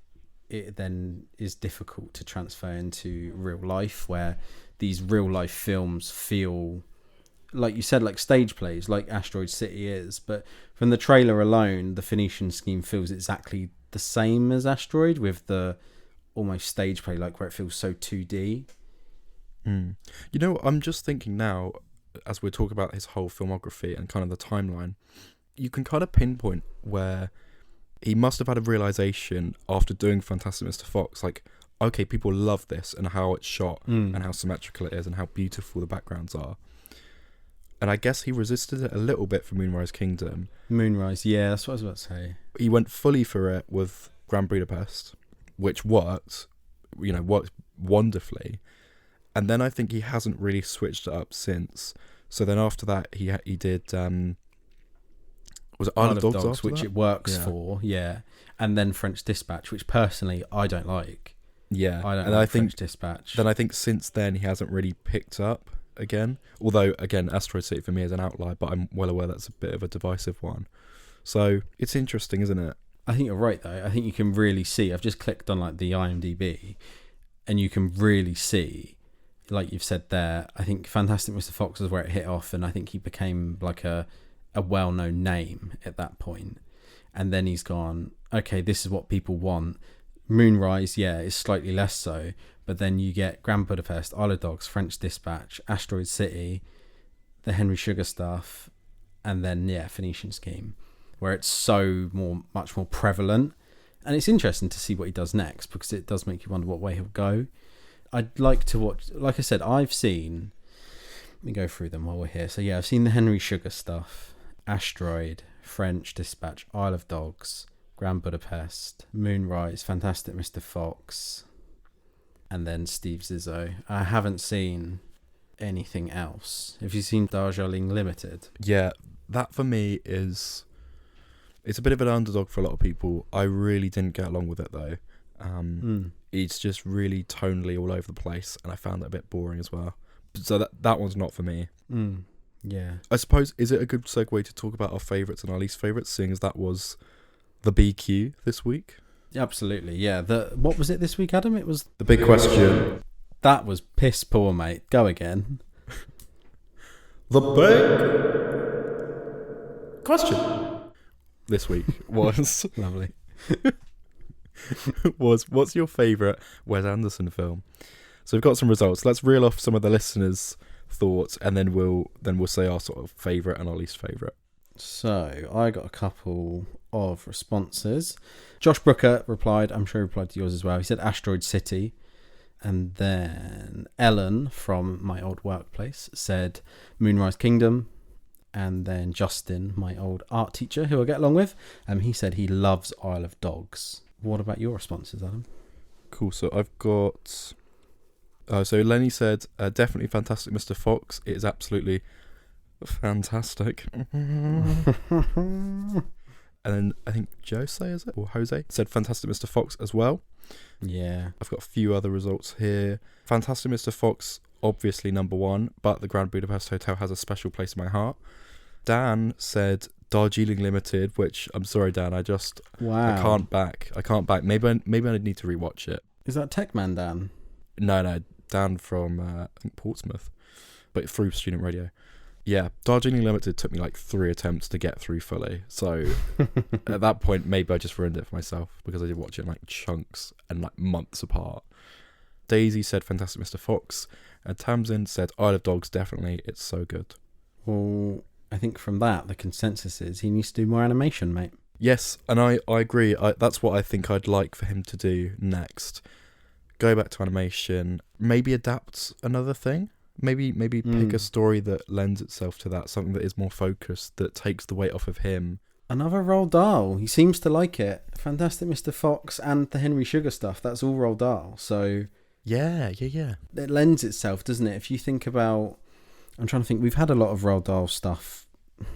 it then is difficult to transfer into real life, where these real life films feel, like you said, like stage plays, like Asteroid City is. But from the trailer alone, the Phoenician Scheme feels exactly the same as Asteroid, with the almost stage play, like where it feels so 2D. You know, I'm just thinking now, as we're talking about his whole filmography and kind of the timeline, you can kind of pinpoint where he must have had a realization after doing Fantastic Mr. Fox, like, okay, people love this and how it's shot and how symmetrical it is and how beautiful the backgrounds are. And I guess he resisted it a little bit for Moonrise Kingdom. Moonrise, yeah, that's what I was about to say. He went fully for it with Grand Budapest, which worked wonderfully. And then I think he hasn't really switched it up since. So then after that, he did... was it Isle of Dogs which that? It works for, yeah. And then French Dispatch, which personally I don't like. Yeah. I don't like French Dispatch. Then I think since then he hasn't really picked up again. Although, again, Asteroid City for me is an outlier, but I'm well aware that's a bit of a divisive one. So it's interesting, isn't it? I think you're right, though. I think you can really see. I've just clicked on like the IMDb, and you can really see, like you've said there, I think Fantastic Mr. Fox is where it hit off, and I think he became like a well-known name at that point. And then he's gone, okay, this is what people want. Moonrise, yeah, is slightly less so, but then you get Grand Budapest, Isle of Dogs, French Dispatch, Asteroid City, the Henry Sugar stuff, and then, yeah, Phoenician Scheme, where it's so much more prevalent. And it's interesting to see what he does next, because it does make you wonder what way he'll go. I'd like to watch, like I said, let me go through them while we're here. So yeah, I've seen the Henry Sugar stuff, Asteroid, French Dispatch, Isle of Dogs, Grand Budapest, Moonrise, Fantastic Mr. Fox, and then Steve Zissou. I haven't seen anything else. Have you seen Darjeeling Limited? Yeah, that for me it's a bit of an underdog for a lot of people. I really didn't get along with it though. It's just really tonally all over the place, and I found it a bit boring as well. So that one's not for me. Yeah. I suppose, is it a good segue to talk about our favourites and our least favourites, seeing as that was the BQ this week? Absolutely, yeah. What was it this week, Adam? It was The Big Question. That was piss poor, mate. Go again. The Big Question this week was... Lovely. What's your favourite Wes Anderson film? So we've got some results. Let's reel off some of the listeners' thoughts, and then we'll say our sort of favourite and our least favourite. So I got a couple of responses. Josh Brooker replied, I'm sure he replied to yours as well. He said Asteroid City. And then Ellen from my old workplace said Moonrise Kingdom. And then Justin, my old art teacher, who I get along with, he said he loves Isle of Dogs. What about your responses, Adam? Cool. So I've got... so Lenny said, definitely Fantastic Mr. Fox. It is absolutely fantastic. And then I think Jose said Fantastic Mr. Fox as well. Yeah. I've got a few other results here. Fantastic Mr. Fox, obviously number one, but the Grand Budapest Hotel has a special place in my heart. Dan said Darjeeling Limited, which I'm sorry, Dan, I can't back. Maybe I need to rewatch it. Is that Techman Dan? No, Dan from I think Portsmouth, but through student radio. Yeah, Darjeeling Limited took me like 3 attempts to get through fully. So at that point, maybe I just ruined it for myself, because I did watch it in like chunks and like months apart. Daisy said Fantastic Mr. Fox, and Tamsin said Isle of Dogs, definitely. It's so good. Well, I think from that, the consensus is he needs to do more animation, mate. Yes, and I agree. That's what I think I'd like for him to do next. Go back to animation, maybe adapt another thing. Maybe pick a story that lends itself to that, something that is more focused, that takes the weight off of him. Another Roald Dahl. He seems to like it. Fantastic Mr. Fox and the Henry Sugar stuff, that's all Roald Dahl. So yeah. It lends itself, doesn't it? If you think about... I'm trying to think. We've had a lot of Roald Dahl stuff.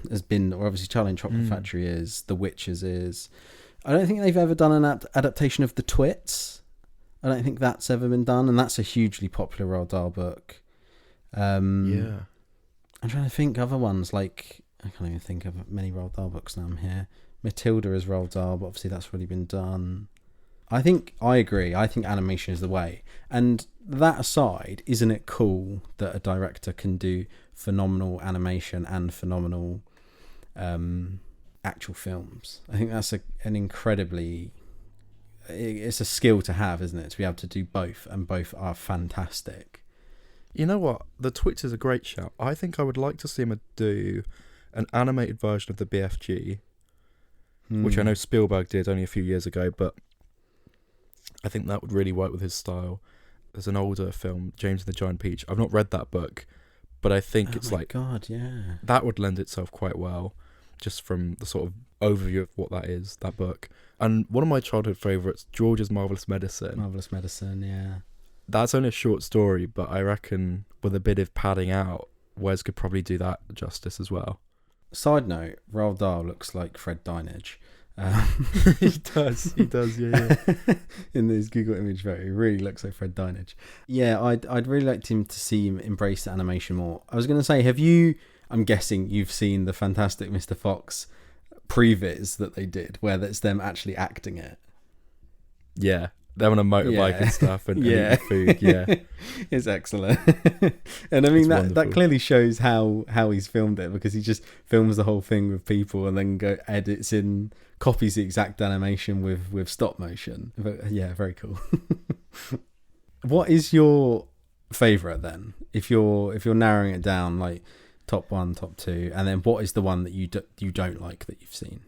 Has been, or obviously Charlie and Chocolate Factory is, The Witches is. I don't think they've ever done an adaptation of The Twits. I don't think that's ever been done, and that's a hugely popular Roald Dahl book. Yeah. I'm trying to think other ones, like I can't even think of many Roald Dahl books now I'm here. Matilda is Roald Dahl, but obviously that's already been done. I agree. I think animation is the way. And that aside, isn't it cool that a director can do phenomenal animation and phenomenal actual films? I think that's an incredibly... It's a skill to have, isn't it? To be able to do both, and both are fantastic. You know what? The Twitch is a great shout. I think I would like to see him do an animated version of the BFG, which I know Spielberg did only a few years ago, but I think that would really work with his style. There's an older film, James and the Giant Peach. I've not read that book, but I think it's like... God, yeah. That would lend itself quite well, just from the sort of overview of what that is, that book. And one of my childhood favourites, George's Marvellous Medicine. Marvellous Medicine, yeah. That's only a short story, but I reckon with a bit of padding out, Wes could probably do that justice as well. Side note, Roald Dahl looks like Fred Dinenage. He does, yeah. In this Google image photo, he really looks like Fred Dinenage. Yeah, I'd really like him to see him embrace the animation more. I was going to say, I'm guessing you've seen the Fantastic Mr. Fox previs that they did, where that's them actually acting it. Yeah, they're on a motorbike and stuff, and eating food. Yeah, it's excellent. And I mean that clearly shows how he's filmed it, because he just films the whole thing with people and then edits in, copies the exact animation with stop motion. But yeah, very cool. What is your favourite then? If you're narrowing it down, like top 1, top 2, and then what is the one that you don't like that you've seen?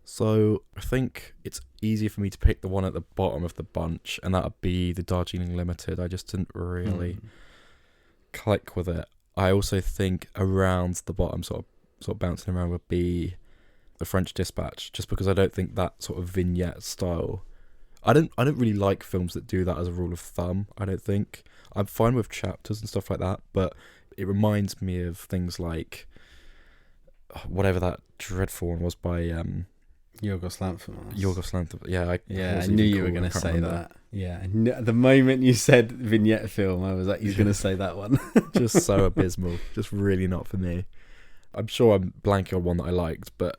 So I think it's easier for me to pick the one at the bottom of the bunch, and that would be the Darjeeling Limited. I just didn't really click with it. I also think around the bottom, sort of bouncing around, would be the French Dispatch, just because I don't think that sort of vignette style... I don't really like films that do that as a rule of thumb, I don't think. I'm fine with chapters and stuff like that, but it reminds me of things like whatever that dreadful one was by Yorgos Lanthimos. Yeah, I knew you were going to say that. Yeah, the moment you said vignette film, I was like, he's going to say that one. Just so abysmal. Just really not for me. I'm sure I'm blanking on one that I liked, but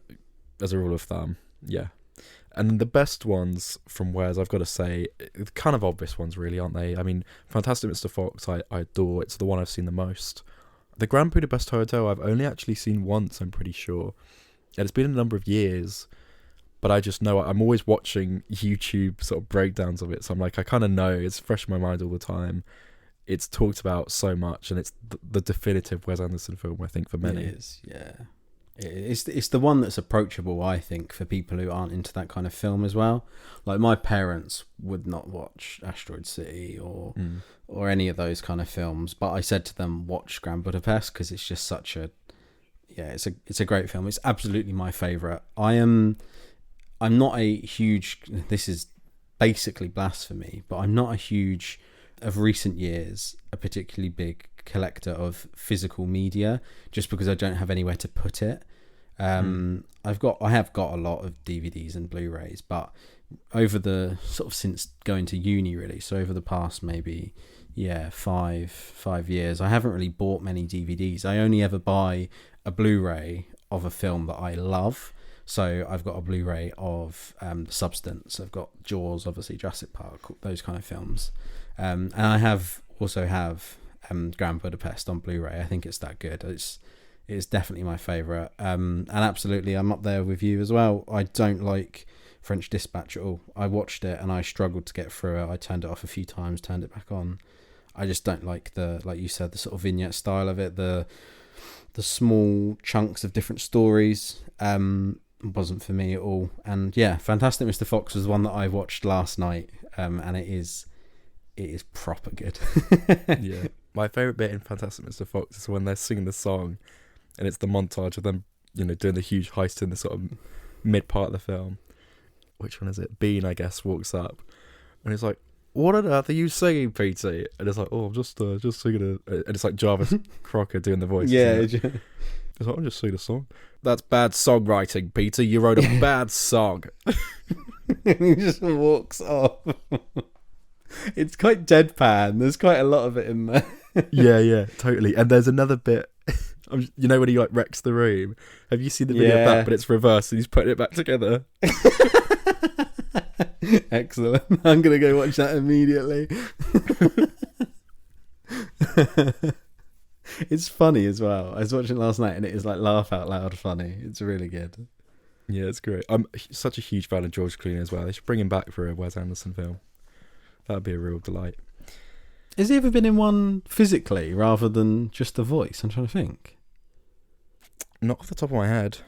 as a rule of thumb, yeah. And the best ones from Wes, I've got to say, kind of obvious ones really, aren't they? I mean, Fantastic Mr. Fox, I adore. It's the one I've seen the most. The Grand Budapest Hotel, I've only actually seen once, I'm pretty sure. And it's been a number of years, but I just know I'm always watching YouTube sort of breakdowns of it. So I'm like, I kind of know, it's fresh in my mind all the time. It's talked about so much, and it's the definitive Wes Anderson film, I think, for many. It is, yeah. It's the one that's approachable, I think, for people who aren't into that kind of film as well. Like, my parents would not watch Asteroid City or any of those kind of films, but I said to them, watch Grand Budapest, because it's just such a... Yeah, it's a great film. It's absolutely my favourite. I'm not a huge... This is basically blasphemy, but I'm not a huge... Of recent years, a particularly big collector of physical media, just because I don't have anywhere to put it. I have got a lot of DVDs and Blu-rays, but over the sort of since going to uni really, so over the past maybe 5 years, I haven't really bought many DVDs. I only ever buy a Blu-ray of a film that I love. So I've got a Blu-ray of Substance. I've got Jaws, obviously Jurassic Park, those kind of films. And I also have Grand Budapest on Blu-ray. I think it's that good. It's definitely my favourite. And absolutely, I'm up there with you as well. I don't like French Dispatch at all. I watched it and I struggled to get through it. I turned it off a few times, turned it back on. I just don't like like you said, the sort of vignette style of it. The small chunks of different stories wasn't for me at all. And yeah, Fantastic Mr. Fox was one that I watched last night, and it is proper good. Yeah, my favourite bit in Fantastic Mr. Fox is when they're singing the song, and it's the montage of them, doing the huge heist in the sort of mid part of the film. Which one is it? Bean, I guess, walks up, and he's like, "What on earth are you singing, Petey?" And it's like, "Oh, I'm just singing and it's like Jarvis Crocker doing the voice. Yeah, it's like, I'm just singing a song. That's bad songwriting, Peter. You wrote a bad song. And he just walks off. It's quite deadpan. There's quite a lot of it in there. Yeah, totally. And there's another bit. When he like wrecks the room. Have you seen the video of that? But it's reversed, and he's putting it back together. Excellent. I'm going to go watch that immediately. It's funny as well. I was watching it last night and it is like laugh out loud funny. It's really good. Yeah, it's great. I'm such a huge fan of George Clooney as well. They should bring him back for a Wes Anderson film. That'd be a real delight. Has he ever been in one physically rather than just the voice? I'm trying to think. Not off the top of my head.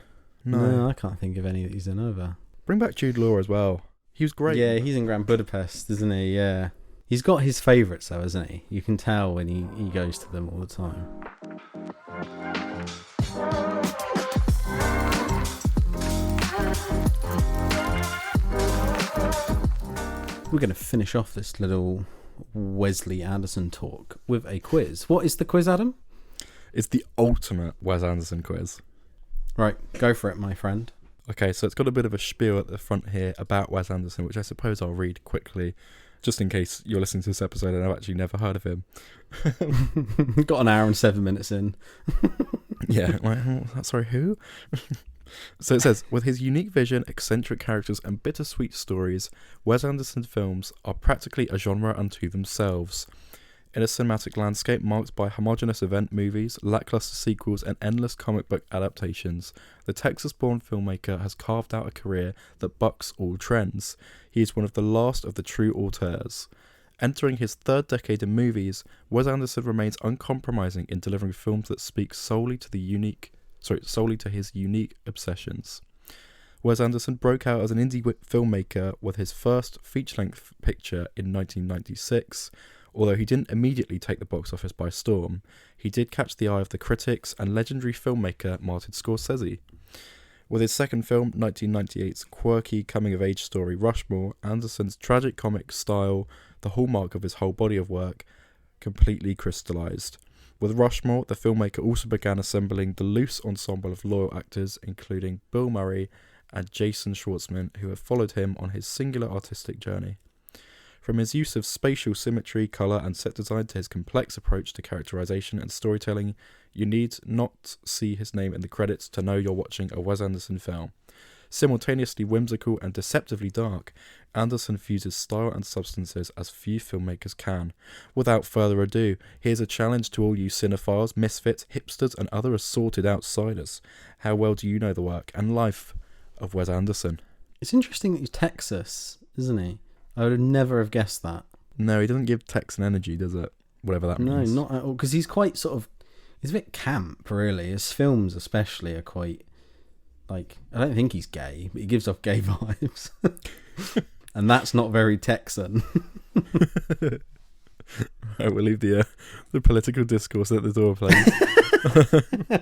No, I can't think of any that he's in either. Bring back Jude Law as well. He was great. Yeah, he's in Grand Budapest, isn't he? Yeah. He's got his favourites though, hasn't he? You can tell when he goes to them all the time. We're going to finish off this little Wesley Anderson talk with a quiz. What is the quiz, Adam? It's the ultimate Wes Anderson quiz. Right, go for it, my friend. Okay, so it's got a bit of a spiel at the front here about Wes Anderson, which I suppose I'll read quickly, just in case you're listening to this episode and I've actually never heard of him. Got an hour and 7 minutes in. Yeah, sorry, who? So it says, with his unique vision, eccentric characters and bittersweet stories, Wes Anderson's films are practically a genre unto themselves. In a cinematic landscape marked by homogeneous event movies, lackluster sequels, and endless comic book adaptations, the Texas-born filmmaker has carved out a career that bucks all trends. He is one of the last of the true auteurs. Entering his third decade in movies, Wes Anderson remains uncompromising in delivering films that speak solely to his unique obsessions. Wes Anderson broke out as an indie filmmaker with his first feature-length picture in 1996. Although he didn't immediately take the box office by storm, he did catch the eye of the critics and legendary filmmaker Martin Scorsese. With his second film, 1998's quirky coming-of-age story Rushmore, Anderson's tragic comic style, the hallmark of his whole body of work, completely crystallised. With Rushmore, the filmmaker also began assembling the loose ensemble of loyal actors, including Bill Murray and Jason Schwartzman, who have followed him on his singular artistic journey. From his use of spatial symmetry, colour and set design to his complex approach to characterisation and storytelling, you need not see his name in the credits to know you're watching a Wes Anderson film. Simultaneously whimsical and deceptively dark, Anderson fuses style and substances as few filmmakers can. Without further ado, here's a challenge to all you cinephiles, misfits, hipsters and other assorted outsiders. How well do you know the work and life of Wes Anderson? It's interesting that he's Texas, isn't he? I would have never have guessed that. No, he doesn't give Texan energy, does it? Whatever that means. No, not at all. Because he's quite sort of... He's a bit camp, really. His films especially are quite... Like, I don't think he's gay, but he gives off gay vibes. And that's not very Texan. Right, we'll leave the political discourse at the door, please.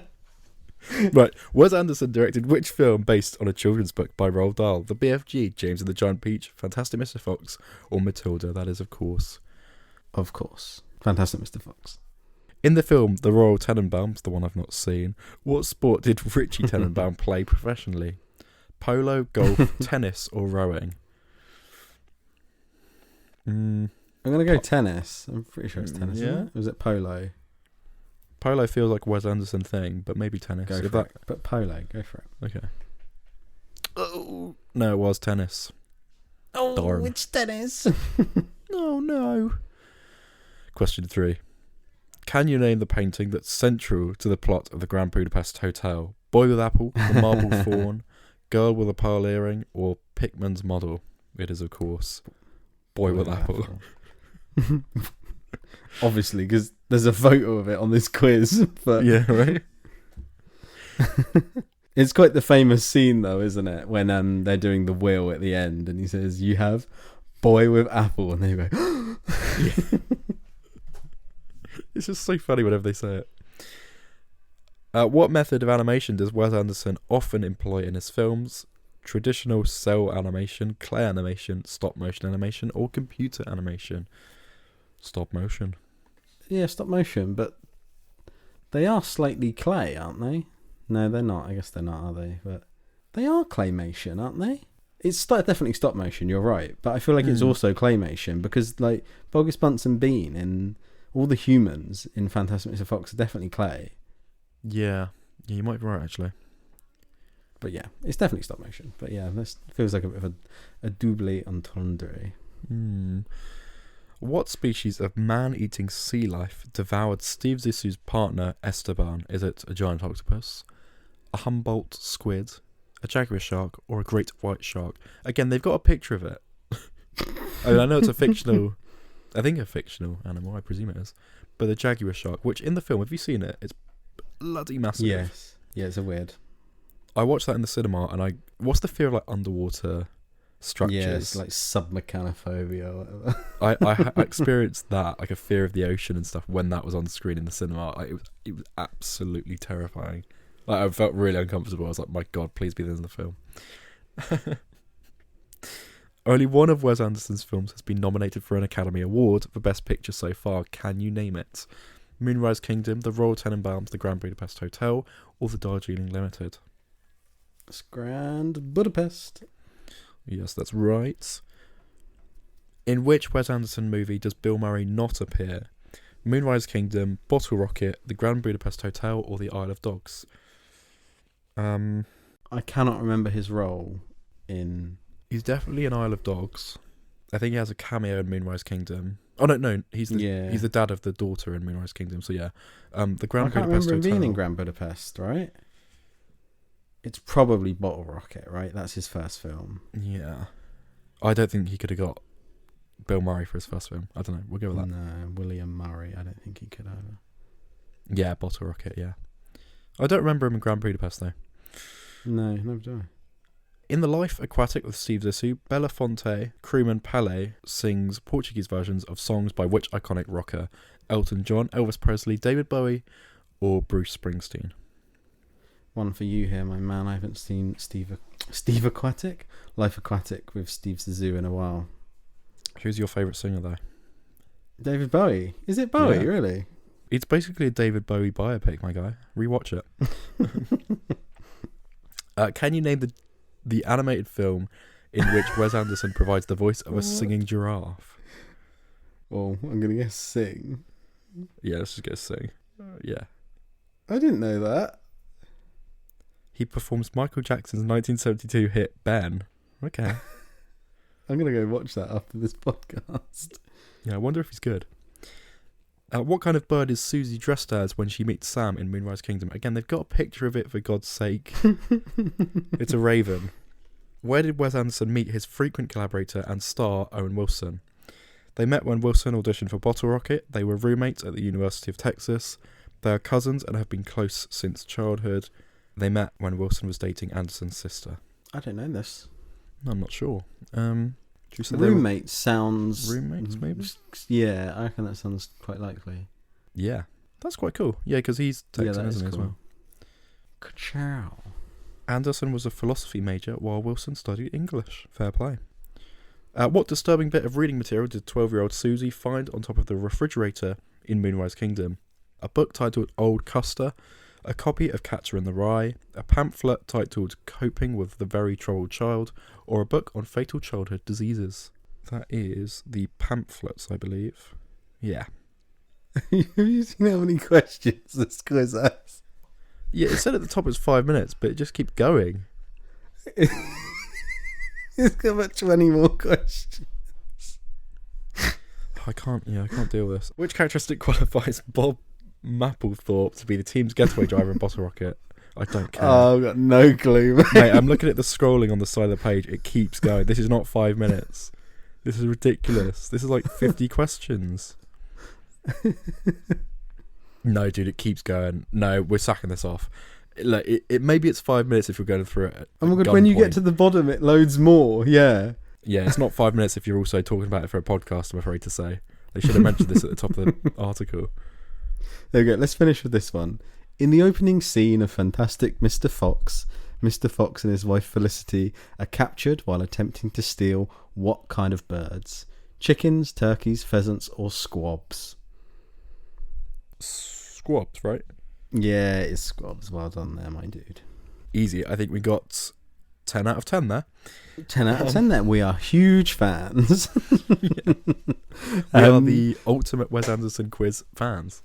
Right, Wes Anderson directed which film based on a children's book by Roald Dahl? The BFG, James and the Giant Peach, Fantastic Mr. Fox, or Matilda? That is, of course. Of course. Fantastic Mr. Fox. In the film The Royal Tenenbaums, the one I've not seen, what sport did Richie Tenenbaum play professionally? Polo, golf, tennis, or rowing? I'm going to go tennis. I'm pretty sure it's tennis. Yeah. Isn't it? Or was it polo? Polo feels like a Wes Anderson thing, but maybe tennis. Go for it. But polo, go for it. Okay. Oh, no, it was tennis. Oh, darn. It's tennis. Oh, no. Question 3. Can you name the painting that's central to the plot of the Grand Budapest Hotel? Boy with Apple, The Marble Fawn, Girl with a Pearl Earring, or Pickman's Model? It is, of course, Boy with Apple. Obviously, because there's a photo of it on this quiz. But yeah, right? It's quite the famous scene, though, isn't it? When they're doing the wheel at the end, and he says, "You have Boy with Apple," and they go, yeah. It's just so funny whenever they say it. What method of animation does Wes Anderson often employ in his films? Traditional cell animation, clay animation, stop motion animation, or computer animation? Stop motion. Yeah, stop motion, but they are slightly clay, aren't they? No, they're not. I guess they're not, are they? But they are claymation, aren't they? It's definitely stop motion, you're right. But I feel like it's also claymation because, like, Bogus Bunsen Bean and all the humans in Fantastic Mr. Fox are definitely clay. Yeah, you might be right, actually. But yeah, it's definitely stop motion. But yeah, this feels like a bit of a double entendre. What species of man-eating sea life devoured Steve Zissou's partner Esteban? Is it a giant octopus, a Humboldt squid, a jaguar shark, or a great white shark? Again, they've got a picture of it. I mean, I know it's a fictional animal, I presume it is. But the jaguar shark, which in the film, have you seen it? It's bloody massive. Yes. Yeah, it's a weird. I watched that in the cinema, and what's the fear of like underwater structures? Yeah, it's like submechanophobia or whatever. I experienced that, like a fear of the ocean and stuff, when that was on the screen in the cinema. Like, it was absolutely terrifying. Like, I felt really uncomfortable. I was like, my God, please be this in the film. Only one of Wes Anderson's films has been nominated for an Academy Award for Best Picture so far. Can you name it? Moonrise Kingdom, The Royal Tenenbaums, The Grand Budapest Hotel, or The Darjeeling Limited? It's Grand Budapest. Yes, that's right. In which Wes Anderson movie does Bill Murray not appear? Moonrise Kingdom, Bottle Rocket, The Grand Budapest Hotel, or The Isle of Dogs? I cannot remember his role in... He's definitely in Isle of Dogs. I think he has a cameo in Moonrise Kingdom. Oh, no, he's the dad of the daughter in Moonrise Kingdom, so yeah. The Grand Budapest Hotel. I can't remember him being in Grand Budapest, right? It's probably Bottle Rocket, right? That's his first film. Yeah. I don't think he could have got Bill Murray for his first film. I don't know. We'll go with that. No, William Murray. I don't think he could either. Yeah, Bottle Rocket, yeah. I don't remember him in Grand Budapest, though. No, never do. In The Life Aquatic with Steve Zissou, Belafonte crewman Pele sings Portuguese versions of songs by which iconic rocker? Elton John, Elvis Presley, David Bowie, or Bruce Springsteen? One for you here, my man. I haven't seen Steve Aquatic, Life Aquatic with Steve Zissou in a while. Who's your favourite singer, though? David Bowie. Is it Bowie, really? It's basically a David Bowie biopic, my guy. Rewatch it. Can you name the animated film in which Wes Anderson provides the voice of a singing giraffe? Well, I'm going to guess sing. Yeah, let's just guess sing. Yeah. I didn't know that. He performs Michael Jackson's 1972 hit Ben. Okay. I'm going to go watch that after this podcast. Yeah, I wonder if he's good. What kind of bird is Susie dressed as when she meets Sam in Moonrise Kingdom? Again, they've got a picture of it, for God's sake. It's a raven. Where did Wes Anderson meet his frequent collaborator and star, Owen Wilson? They met when Wilson auditioned for Bottle Rocket. They were roommates at the University of Texas. They are cousins and have been close since childhood. They met when Wilson was dating Anderson's sister. I don't know this. I'm not sure. Roommates sounds... Roommates, maybe? Yeah, I reckon that sounds quite likely. Yeah, that's quite cool. Yeah, because he's Texan, isn't he, as well? Ka-chow. Anderson was a philosophy major while Wilson studied English. Fair play. What disturbing bit of reading material did 12-year-old Susie find on top of the refrigerator in Moonrise Kingdom? A book titled Old Custer, a copy of Catcher in the Rye, a pamphlet titled Coping with the Very Troubled Child, or a book on fatal childhood diseases. That is the pamphlets, I believe. Yeah. Have you seen how many questions this quiz has? Yeah, it said at the top it's 5 minutes, but it just keeps going. It's got about 20 more questions. I can't deal with this. Which characteristic qualifies Bob Mapplethorpe to be the team's getaway driver in Bottle Rocket? I don't care. Oh, I've got no clue, mate. I'm looking at the scrolling on the side of the page. It keeps going. This is not 5 minutes. This is ridiculous. This is like 50 questions. No, dude, it keeps going. No, we're sacking this off. Like, maybe it's 5 minutes if you're going through it. Oh my god, when you get to the bottom, it loads more. Yeah. Yeah, it's not 5 minutes if you're also talking about it for a podcast, I'm afraid to say. They should have mentioned this at the top of the article. There we go. Let's finish with this one. In the opening scene of Fantastic Mr. Fox and his wife Felicity are captured while attempting to steal what kind of birds? Chickens, turkeys, pheasants, or squabs? Squabs, right? Yeah, it's squabs. Well done there, my dude. Easy. I think we got 10 out of 10 there. 10 out of 10 there. We are huge fans. We are the ultimate Wes Anderson quiz fans.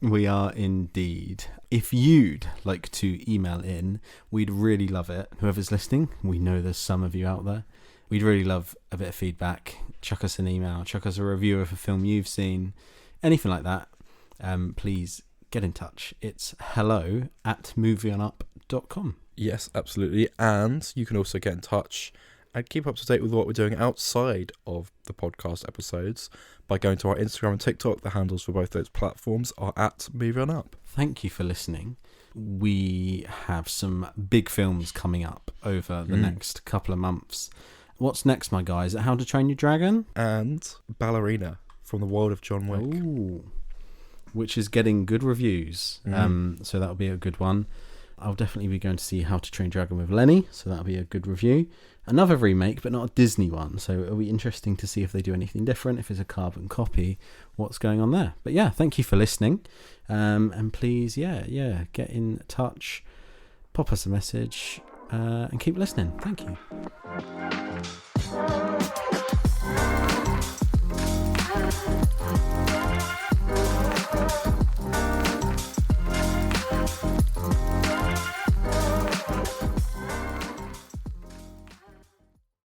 We are indeed. If you'd like to email in, we'd really love it. Whoever's listening, we know there's some of you out there. We'd really love a bit of feedback. Chuck us an email, chuck us a review of a film you've seen, anything like that. Please get in touch. It's hello@movieonup.com. Yes, absolutely. And you can also get in touch and keep up to date with what we're doing outside of the podcast episodes by going to our Instagram and TikTok. The handles for both those platforms are @MovieOnUp. Thank you for listening. We have some big films coming up over the next couple of months. What's next, my guy? Is it How to Train Your Dragon? And Ballerina from the world of John Wick. Ooh, which is getting good reviews. So that'll be a good one. I'll definitely be going to see How to Train Dragon with Lenny, so that'll be a good review. Another remake, but not a Disney one, so it'll be interesting to see if they do anything different, if it's a carbon copy, what's going on there. But yeah, thank you for listening, and please, get in touch, pop us a message, and keep listening. Thank you.